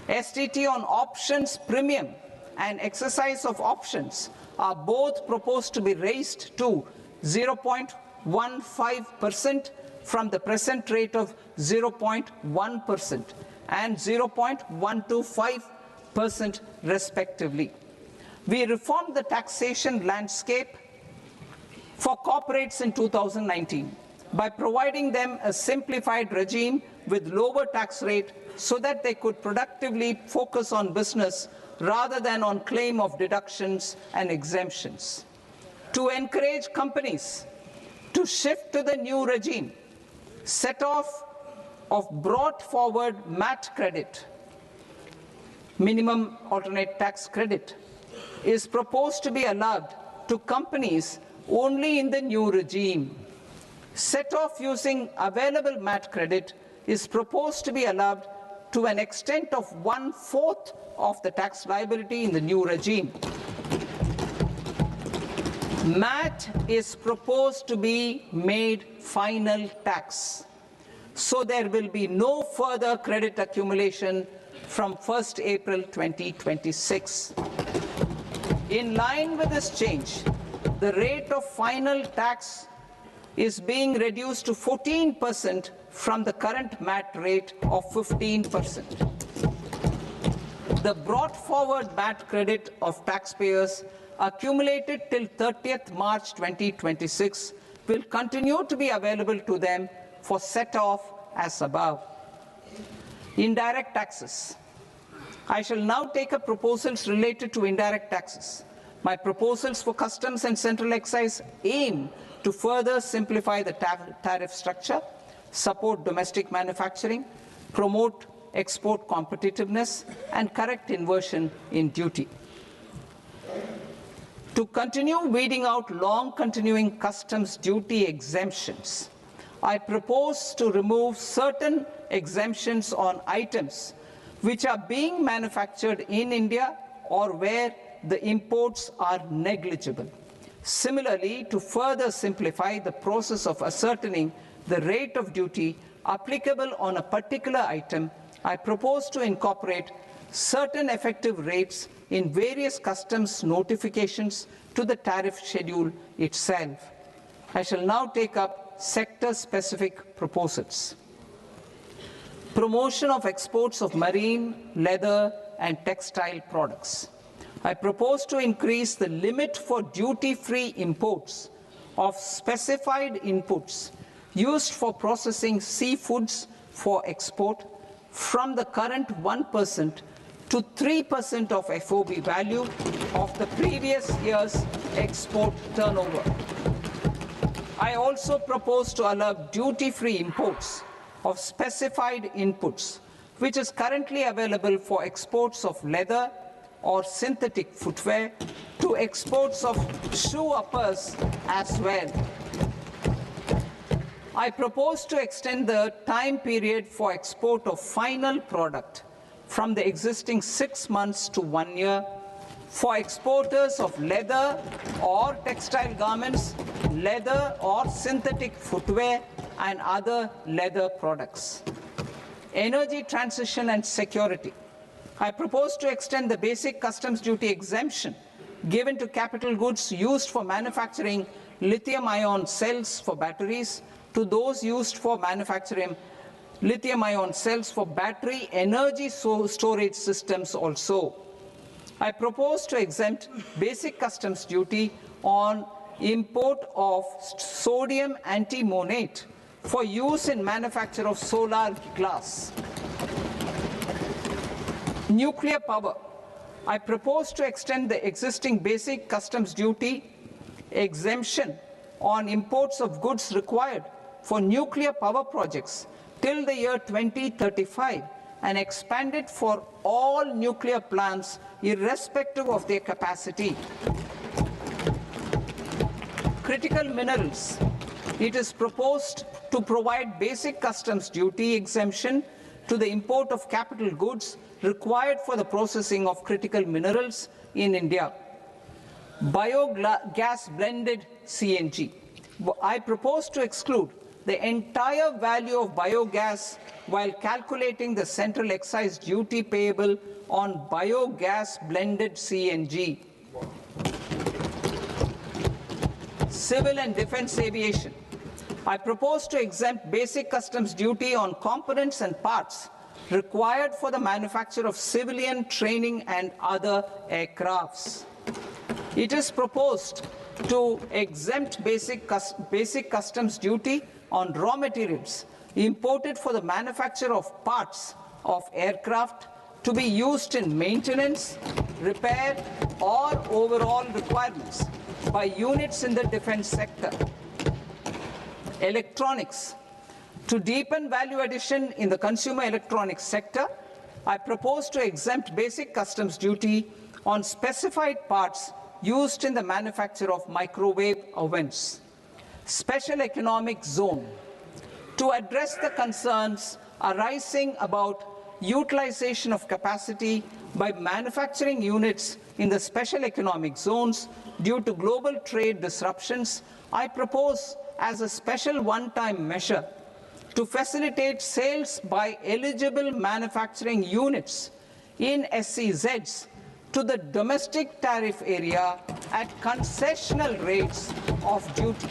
STT on options premium and exercise of options are both proposed to be raised to 0.15% from the present rate of 0.1% and 0.125% respectively. We reformed the taxation landscape for corporates in 2019 by providing them a simplified regime with lower tax rate so that they could productively focus on business rather than on claim of deductions and exemptions. To encourage companies to shift to the new regime, set off of brought forward MAT credit, minimum alternate tax credit, is proposed to be allowed to companies only in the new regime. Set off using available MAT credit is proposed to be allowed to an extent of 1/4 of the tax liability in the new regime. MAT is proposed to be made final tax, so there will be no further credit accumulation from 1st April 2026. In line with this change, the rate of final tax is being reduced to 14% from the current MAT rate of 15%. The brought forward MAT credit of taxpayers accumulated till 30th March 2026 will continue to be available to them for set-off as above. Indirect taxes. I shall now take up proposals related to indirect taxes. My proposals for customs and central excise aim to further simplify the tariff structure, support domestic manufacturing, promote export competitiveness, and correct inversion in duty. To continue weeding out long-continuing customs duty exemptions, I propose to remove certain exemptions on items which are being manufactured in India or where the imports are negligible. Similarly, to further simplify the process of ascertaining the rate of duty applicable on a particular item, I propose to incorporate certain effective rates in various customs notifications to the tariff schedule itself. I shall now take up sector-specific proposals. Promotion of exports of marine, leather, and textile products. I propose to increase the limit for duty-free imports of specified inputs used for processing seafoods for export from the current 1% to 3% of FOB value of the previous year's export turnover. I also propose to allow duty-free imports of specified inputs, which is currently available for exports of leather or synthetic footwear, to exports of shoe uppers as well. I propose to extend the time period for export of final product from the existing 6 months to 1 year for exporters of leather or textile garments, leather or synthetic footwear, and other leather products. Energy transition and security. I propose to extend the basic customs duty exemption given to capital goods used for manufacturing lithium-ion cells for batteries to those used for manufacturing lithium-ion cells for battery energy storage systems also. I propose to exempt basic customs duty on import of sodium antimonate for use in manufacture of solar glass. Nuclear power. I propose to extend the existing basic customs duty exemption on imports of goods required for nuclear power projects till the year 2035 and expand it for all nuclear plants irrespective of their capacity. Critical minerals. It is proposed to provide basic customs duty exemption to the import of capital goods required for the processing of critical minerals in India. Biogas blended CNG. I propose to exclude the entire value of biogas while calculating the central excise duty payable on biogas blended CNG. Civil and defense aviation. I propose to exempt basic customs duty on components and parts required for the manufacture of civilian training and other aircrafts. It is proposed to exempt basic customs duty on raw materials imported for the manufacture of parts of aircraft to be used in maintenance, repair, or overall requirements by units in the defense sector. Electronics. To deepen value addition in the consumer electronics sector, I propose to exempt basic customs duty on specified parts used in the manufacture of microwave ovens. Special economic zone. To address the concerns arising about utilization of capacity by manufacturing units in the special economic zones due to global trade disruptions, I propose as a special one-time measure to facilitate sales by eligible manufacturing units in SEZs to the domestic tariff area at concessional rates of duty.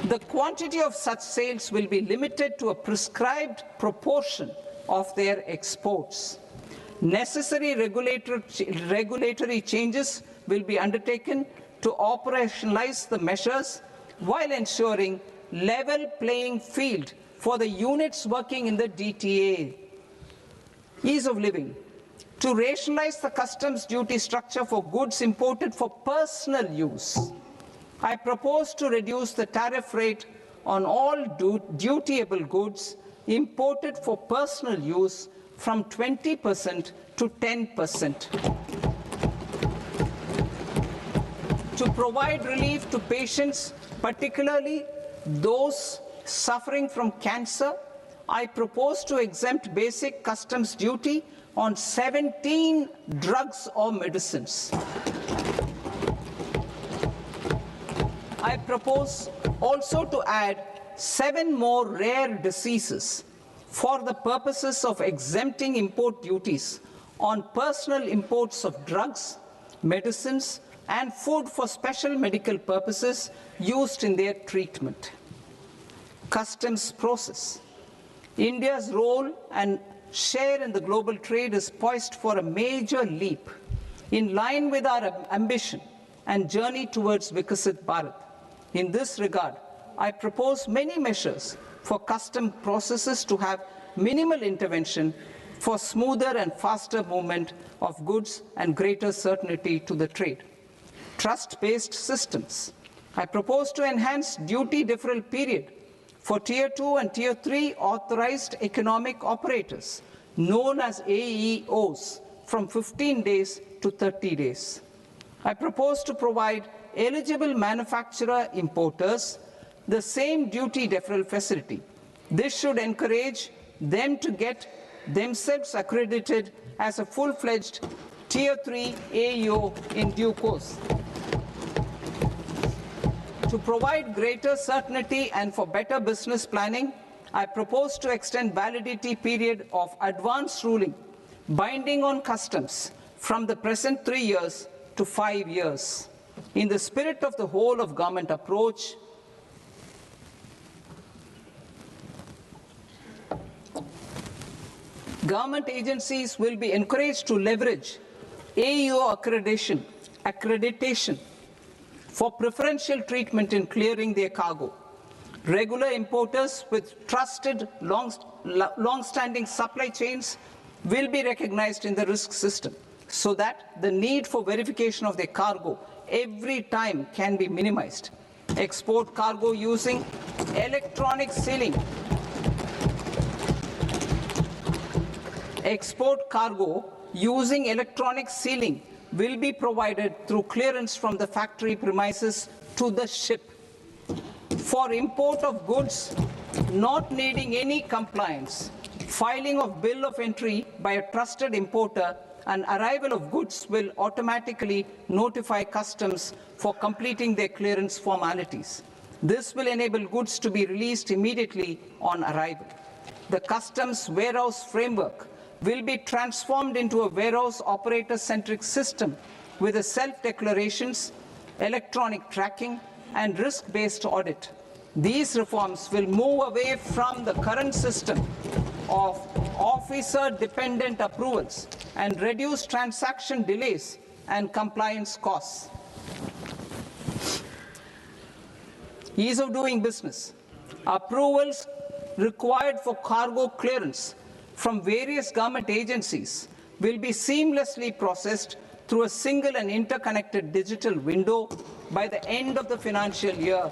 The quantity of such sales will be limited to a prescribed proportion of their exports. Necessary regulatory changes will be undertaken to operationalize the measures while ensuring level playing field for the units working in the DTA. Ease of living. To rationalize the customs duty structure for goods imported for personal use, I propose to reduce the tariff rate on all dutiable goods imported for personal use from 20% to 10%. To provide relief to patients, particularly those suffering from cancer, I propose to exempt basic customs duty on 17 drugs or medicines. I propose also to add 7 more rare diseases for the purposes of exempting import duties on personal imports of drugs, medicines, and food for special medical purposes used in their treatment. Customs process. India's role and share in the global trade is poised for a major leap in line with our ambition and journey towards Vikasit Bharat. In this regard, I propose many measures for custom processes to have minimal intervention for smoother and faster movement of goods and greater certainty to the trade. Trust-based systems. I propose to enhance duty deferral period for Tier 2 and Tier 3 authorized economic operators, known as AEOs, from 15 days to 30 days. I propose to provide eligible manufacturer importers the same duty deferral facility. This should encourage them to get themselves accredited as a full-fledged Tier 3 AEO in due course. To provide greater certainty and for better business planning, I propose to extend validity period of advance ruling binding on customs from the present 3 years to 5 years. In the spirit of the whole of government approach, government agencies will be encouraged to leverage AEO accreditation for preferential treatment in clearing their cargo. Regular importers with trusted long-standing supply chains will be recognized in the risk system so that the need for verification of their cargo every time can be minimized. Export cargo using electronic sealing. Export cargo using electronic sealing will be provided through clearance from the factory premises to the ship. For import of goods not needing any compliance, filing of bill of entry by a trusted importer and arrival of goods will automatically notify customs for completing their clearance formalities. This will enable goods to be released immediately on arrival. The customs warehouse framework will be transformed into a warehouse operator-centric system with a self-declarations, electronic tracking, and risk-based audit. These reforms will move away from the current system of officer-dependent approvals and reduce transaction delays and compliance costs. Ease of doing business. Approvals required for cargo clearance from various government agencies will be seamlessly processed through a single and interconnected digital window by the end of the financial year.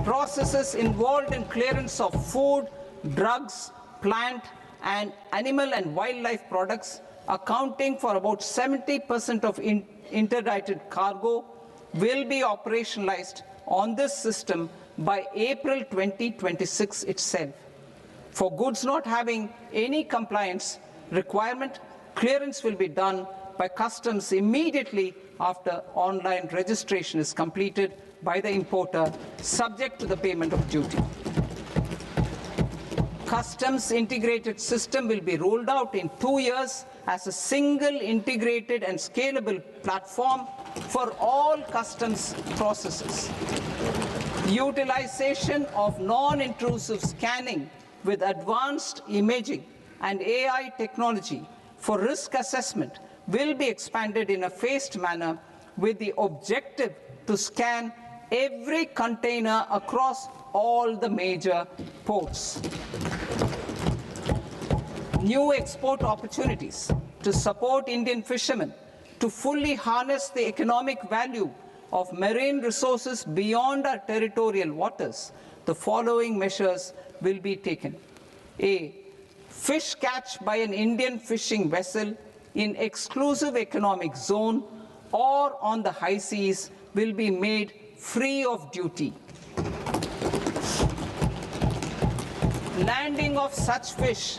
Processes involved in clearance of food, drugs, plant, and animal and wildlife products, accounting for about 70% of interdicted cargo, will be operationalized on this system by April 2026 itself. For goods not having any compliance requirement, clearance will be done by customs immediately after online registration is completed by the importer, subject to the payment of duty. Customs integrated system will be rolled out in 2 years as a single integrated and scalable platform for all customs processes. Utilization of non-intrusive scanning with advanced imaging and AI technology for risk assessment will be expanded in a phased manner with the objective to scan every container across all the major ports. New export opportunities to support Indian fishermen to fully harness the economic value of marine resources beyond our territorial waters. The following measures will be taken. A. Fish catch by an Indian fishing vessel in exclusive economic zone or on the high seas will be made free of duty. Landing of such fish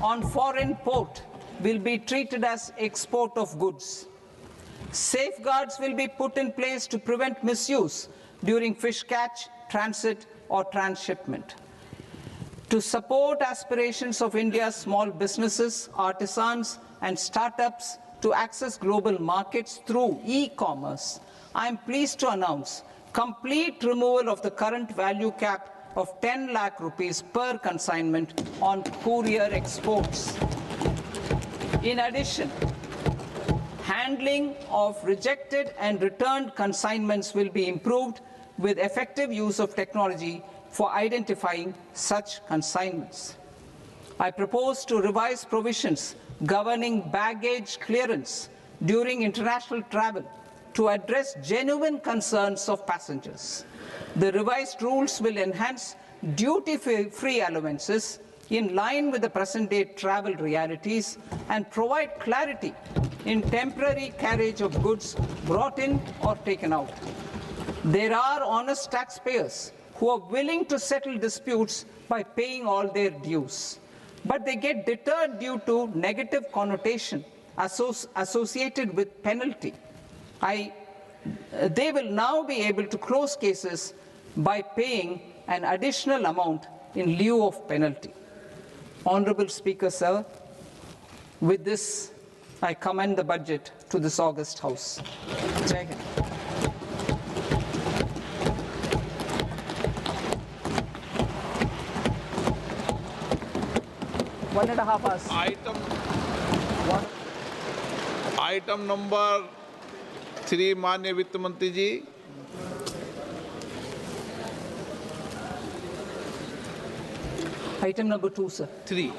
on foreign port will be treated as export of goods. Safeguards will be put in place to prevent misuse during fish catch, transit, or transshipment. To support aspirations of India's small businesses, artisans, and startups to access global markets through e-commerce, I am pleased to announce complete removal of the current value cap of 10 lakh rupees per consignment on courier exports. In addition, handling of rejected and returned consignments will be improved with effective use of technology for identifying such consignments. I propose to revise provisions governing baggage clearance during international travel to address genuine concerns of passengers. The revised rules will enhance duty-free allowances in line with the present-day travel realities and provide clarity in temporary carriage of goods brought in or taken out. There are honest taxpayers who are willing to settle disputes by paying all their dues, but they get deterred due to negative connotation associated with penalty. They will now be able to close cases by paying an additional amount in lieu of penalty. Honorable Speaker, sir, with this, I commend the budget to this august House. Jai Hind. One and a half hours. Item number 3, माननीय वित्त मंत्री जी. Item number 2, sir. 3.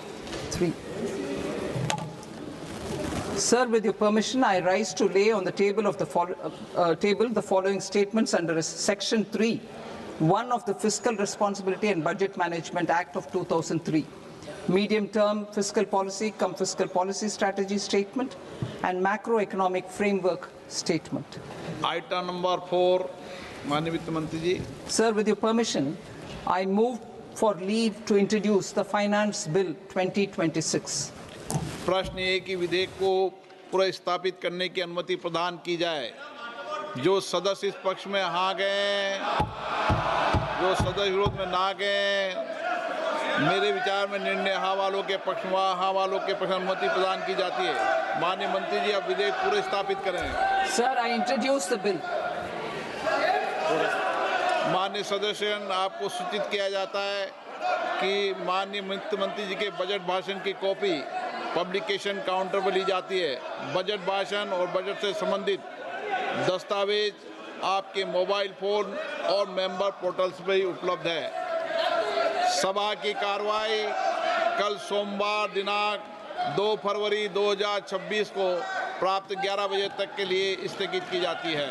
Sir, with your permission, I rise to lay on the table of the following statements under Section 3, 1 of the Fiscal Responsibility and Budget Management Act of 2003. Medium-term fiscal policy cum fiscal policy strategy statement and macroeconomic framework statement. Item number 4, माननीय वित्त मंत्री जी. Sir, with your permission, I move for leave to introduce the Finance Bill 2026. प्रश्न ये कि विधेयक को पुनर्स्थापित करने की अनुमति प्रदान की जाए. जो सदस्य इस पक्ष में हाँ गए, जो सदस्य विरोध में ना गए, मेरे विचार में निर्णय हाँ वालों के पक्ष में हाँ वालों के पक्ष में अनुमति प्रदान की जाती है. माननीय मंत्री जी, आप विधेयक पूरे स्थापित करें. Sir, I introduce the bill. माननीय सदस्यगण, आपको सूचित किया जाता है कि माननीय वित्त मंत्री जी के बजट भाषण की कॉपी पब्लिकेशन काउंटर पर ली जाती है. बजट भाषण और बजट से संबंधित दस्तावेज आपके मोबाइल फोन और मेंबर पोर्टल्स पर ही उपलब्ध है. सभा की कार्रवाई कल सोमवार दिनांक 2 फरवरी 2026 को प्राप्त 11 बजे तक के लिए स्थगित की जाती है.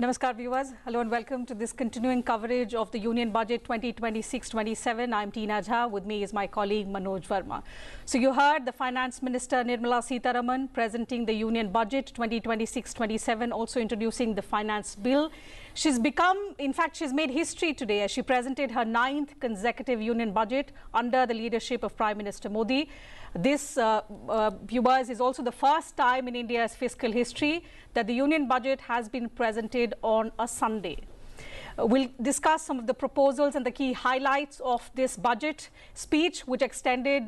Namaskar viewers, hello and welcome to this continuing coverage of the Union Budget 2026-27. I'm Tina Jha, with me is my colleague Manoj Verma. So you heard the Finance Minister Nirmala Sitharaman presenting the Union Budget 2026-27, also introducing the Finance Bill. She's made history today as she presented her 9th consecutive Union Budget under the leadership of Prime Minister Modi. This, viewers, is also the first time in India's fiscal history that the Union Budget has been presented on a Sunday. We'll discuss some of the proposals and the key highlights of this budget speech, which extended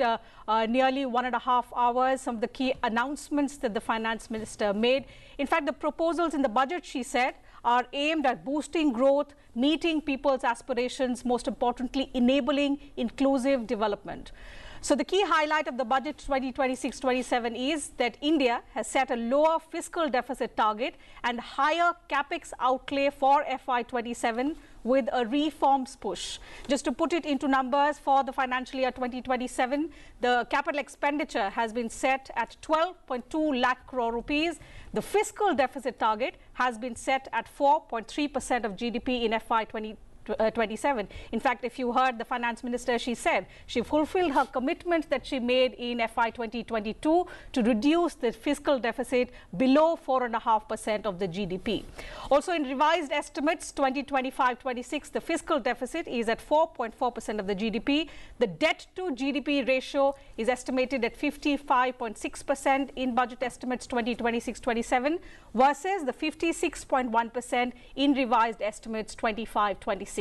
nearly 1.5 hours, some of the key announcements that the Finance Minister made. In fact, the proposals in the budget, she said, are aimed at boosting growth, meeting people's aspirations, most importantly, enabling inclusive development. So the key highlight of the budget 2026-27 is that India has set a lower fiscal deficit target and higher capex outlay for FY27 with a reforms push. Just to put it into numbers, for the financial year 2027, the capital expenditure has been set at 12.2 lakh crore rupees. The fiscal deficit target has been set at 4.3% of GDP in FY27. In fact, if you heard the Finance Minister, she said she fulfilled her commitment that she made in FY 2022 to reduce the fiscal deficit below 4.5% of the GDP. Also, in revised estimates 2025-26, the fiscal deficit is at 4.4% of the GDP. The debt to GDP ratio is estimated at 55.6% in budget estimates 2026-27 versus the 56.1% in revised estimates 25-26.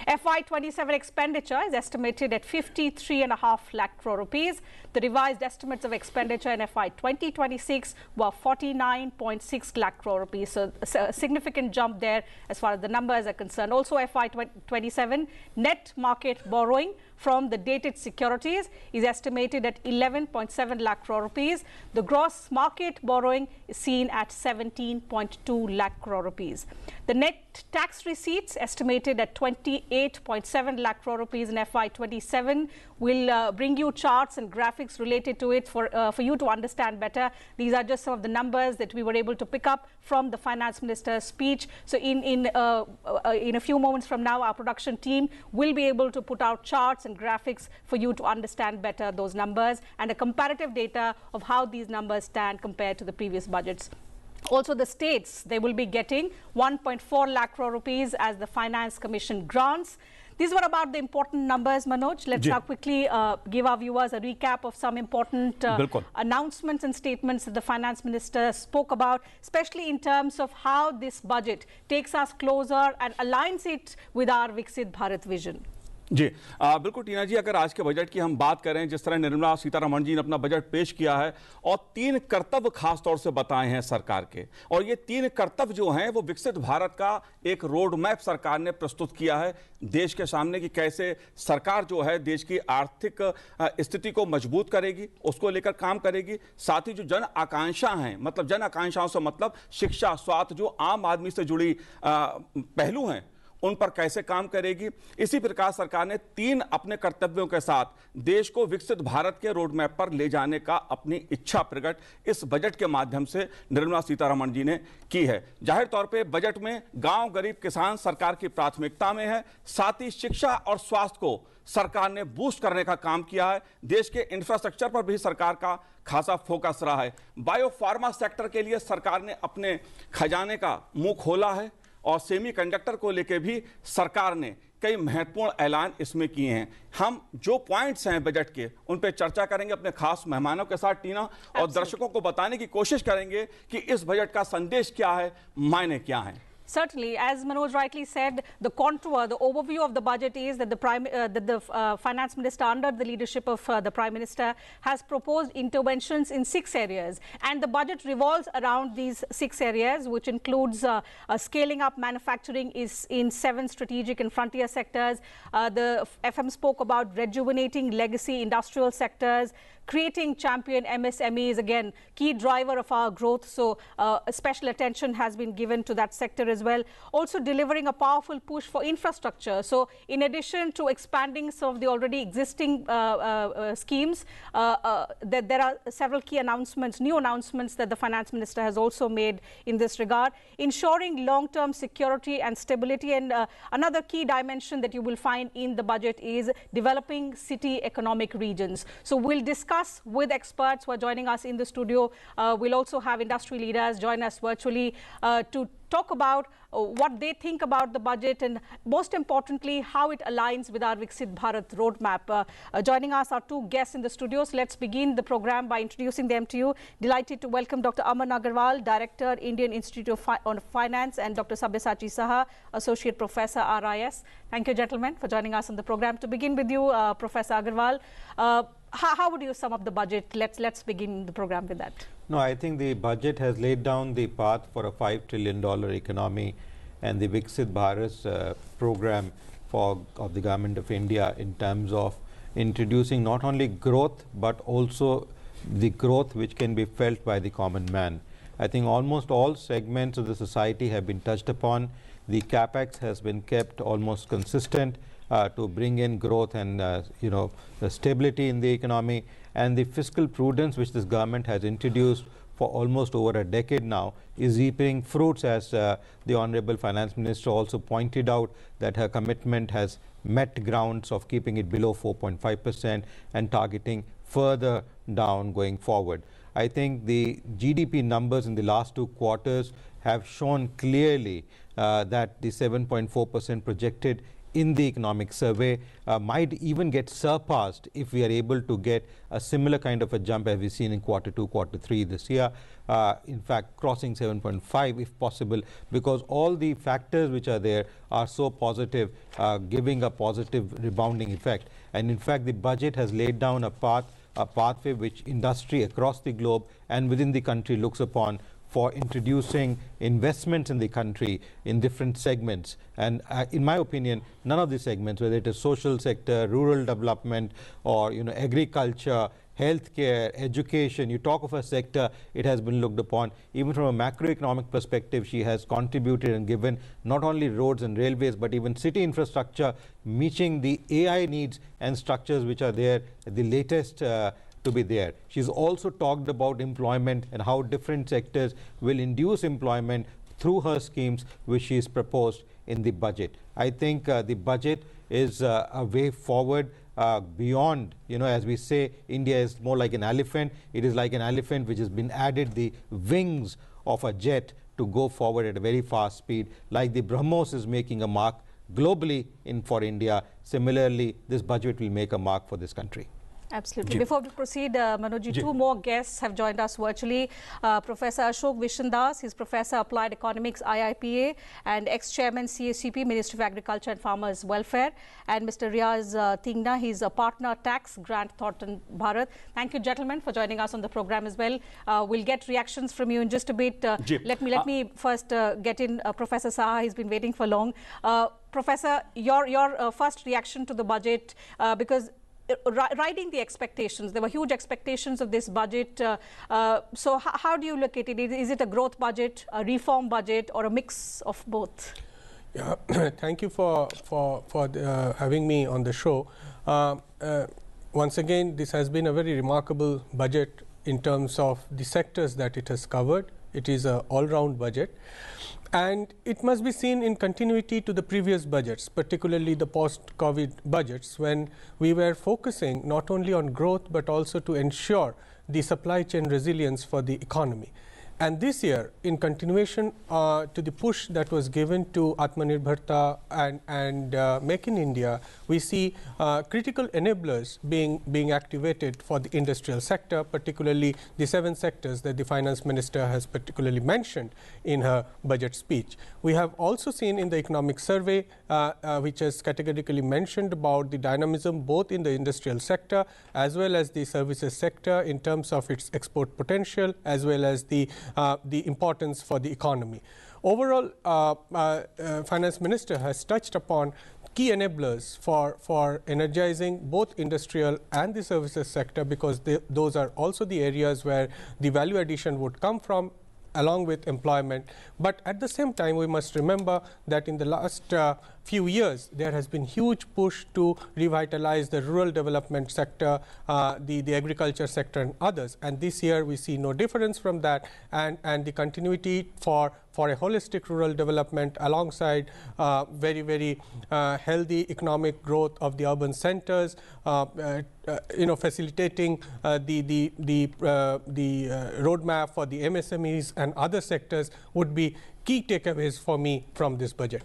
FY27 expenditure is estimated at 53.5 lakh crore rupees. The revised estimates of expenditure in FY 2026 were 49.6 lakh crore rupees. So a significant jump there as far as the numbers are concerned. Also, FY 27 net market borrowing from the dated securities is estimated at 11.7 lakh crore rupees. The gross market borrowing is seen at 17.2 lakh crore rupees. The net tax receipts estimated at 28.7 lakh crore rupees in FY 27. We'll bring you charts and graphics related to it for you to understand better. These are just some of the numbers that we were able to pick up from the Finance Minister's speech. So in a few moments from now, our production team will be able to put out charts and graphics for you to understand better those numbers and a comparative data of how these numbers stand compared to the previous budgets. Also, the states, they will be getting 1.4 lakh crore rupees as the Finance Commission grants. These were about the important numbers, Manoj. Let's now quickly give our viewers a recap of some important announcements and statements that the Finance Minister spoke about, especially in terms of how this budget takes us closer and aligns it with our Viksit Bharat vision. जी बिल्कुल टीना जी, अगर आज के budget की हम बात करें, जिस तरह निर्मला सीतारमण जी ने अपना बजट पेश किया है और 3 कर्तव्य खास तौर से बताए हैं सरकार के, और ये 3 कर्तव्य जो हैं वो विकसित भारत का एक रोड मैप सरकार ने प्रस्तुत किया है देश के सामने कि कैसे सरकार जो है देश की आर्थिक स्थिति को मजबूत करेगी, उसको लेकर काम करेगी। साथ ही जो जन आकांक्षा हैं, मतलब जन आकांक्षाओं से मतलब शिक्षा, स्वास्थ्य, जो आम आदमी से जुड़ी पहलू हैं, उन पर कैसे काम करेगी। इसी प्रकार सरकार ने 3 अपने कर्तव्यों के साथ देश को विकसित भारत के रोड मैप पर ले जाने का अपनी इच्छा प्रकट इस बजट के माध्यम से निर्मला सीतारमण जी ने की है। जाहिर तौर पे बजट में गांव, गरीब, किसान सरकार की प्राथमिकता में है। साथ ही शिक्षा और स्वास्थ्य को सरकार ने बूस्ट करने का काम किया है। देश के इंफ्रास्ट्रक्चर पर भी सरकार का खासा फोकस रहा है। बायो फार्मा सेक्टर के लिए सरकार ने अपने खजाने का मुंह खोला है और सेमीकंडक्टर को लेकर भी सरकार ने कई महत्वपूर्ण ऐलान इसमें किए हैं। हम जो पॉइंट्स हैं बजट के, उन पे चर्चा करेंगे अपने खास मेहमानों के साथ टीना, और दर्शकों को बताने की कोशिश करेंगे कि इस बजट का संदेश क्या है, मायने क्या हैं। Certainly, as Manoj rightly said, the contour, the overview of the budget is that the Finance Minister, under the leadership of the Prime Minister, has proposed interventions in 6 areas. And the budget revolves around these 6 areas, which includes scaling up manufacturing is in 7 strategic and frontier sectors. The FM spoke about rejuvenating legacy industrial sectors, creating champion MSMEs, again, key driver of our growth. So special attention has been given to that sector as as well, also delivering a powerful push for infrastructure. So in addition to expanding some of the already existing schemes, there are several key announcements, new announcements that the finance minister has also made in this regard, ensuring long-term security and stability. And another key dimension that you will find in the budget is developing city economic regions. So we'll discuss with experts who are joining us in the studio. We'll also have industry leaders join us virtually to talk about what they think about the budget and, most importantly, how it aligns with our Viksit Bharat roadmap. Joining us are two guests in the studios. Let's begin the program by introducing them to you. Delighted to welcome Dr. Aman Agarwal, Director, Indian Institute of Finance, and Dr. Sabyasachi Saha, Associate Professor, RIS. Thank you, gentlemen, for joining us on the program. To begin with you, Professor Agarwal, how would you sum up the budget? Let's begin the program with that. No, I think the budget has laid down the path for a $5 trillion economy, and the Viksit Bharat program of the government of India in terms of introducing not only growth but also the growth which can be felt by the common man. I think almost all segments of the society have been touched upon. The capex has been kept almost consistent to bring in growth and the stability in the economy, and the fiscal prudence which this government has introduced for almost over a decade now is reaping fruits, as the Honorable Finance Minister also pointed out that her commitment has met grounds of keeping it below 4.5% and targeting further down going forward. I think the GDP numbers in the last 2 quarters have shown clearly that the 7.4% projected in the economic survey might even get surpassed if we are able to get a similar kind of a jump as we've seen in quarter 2, quarter 3 this year. In fact, crossing 7.5 if possible, because all the factors which are there are so positive, giving a positive rebounding effect. And in fact, the budget has laid down a pathway which industry across the globe and within the country looks upon for introducing investments in the country in different segments. And in my opinion, none of the segments, whether it is social sector, rural development, or agriculture, healthcare, education, you talk of a sector, it has been looked upon. Even from a macroeconomic perspective, she has contributed and given not only roads and railways, but even city infrastructure, meeting the AI needs and structures which are there, the latest to be there. She's also talked about employment and how different sectors will induce employment through her schemes which she's proposed in the budget. I think the budget is a way forward beyond, as we say, India is more like an elephant. It is like an elephant which has been added the wings of a jet to go forward at a very fast speed, like the BrahMos is making a mark globally for India. Similarly, this budget will make a mark for this country. Absolutely. Before we proceed, Manoj, two more guests have joined us virtually. Professor Ashok Vishandas, he's Professor Applied Economics, IIPA, and ex-chairman CACP, Ministry of Agriculture and Farmers Welfare. And Mr. Riaz Tingna, he's a partner tax, Grant Thornton Bharat. Thank you, gentlemen, for joining us on the program as well. We'll get reactions from you in just a bit. Let me first get in Professor Saha. He's been waiting for long. Professor, your first reaction to the budget, because riding the expectations, there were huge expectations of this budget. So how do you look at it? Is it a growth budget, a reform budget, or a mix of both? Yeah, thank you for having me on the show. Once again, this has been a very remarkable budget in terms of the sectors that it has covered. It is an all-round budget. And it must be seen in continuity to the previous budgets, particularly the post-COVID budgets, when we were focusing not only on growth but also to ensure the supply chain resilience for the economy. And this year, in continuation to the push that was given to Atmanirbharta and Make in India, we see critical enablers being activated for the industrial sector, particularly the 7 sectors that the finance minister has particularly mentioned in her budget speech. We have also seen in the economic survey, which has categorically mentioned about the dynamism both in the industrial sector as well as the services sector in terms of its export potential as well as the importance for the economy. Overall, Finance Minister has touched upon key enablers for energizing both industrial and the services sector, because those are also the areas where the value addition would come from, along with employment. But at the same time, we must remember that in the last few years, there has been huge push to revitalize the rural development sector, the agriculture sector and others. And this year we see no difference from that, and the continuity for a holistic rural development alongside very healthy economic growth of the urban centers, facilitating the roadmap for the MSMEs and other sectors would be key takeaways for me from this budget.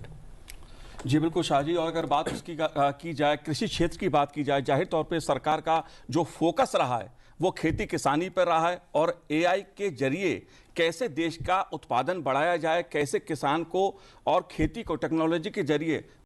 जी बिल्कुल शाह जी, और अगर बात उसकी की जाए, कृषि क्षेत्र की बात की जाए, जाहिर तौर पे सरकार का जो फोकस रहा है वो खेती किसानी पर रहा है, और एआई के जरिए कैसे देश का उत्पादन बढ़ाया जाए, कैसे किसान को और खेती को टेक्नोलॉजी के जरिए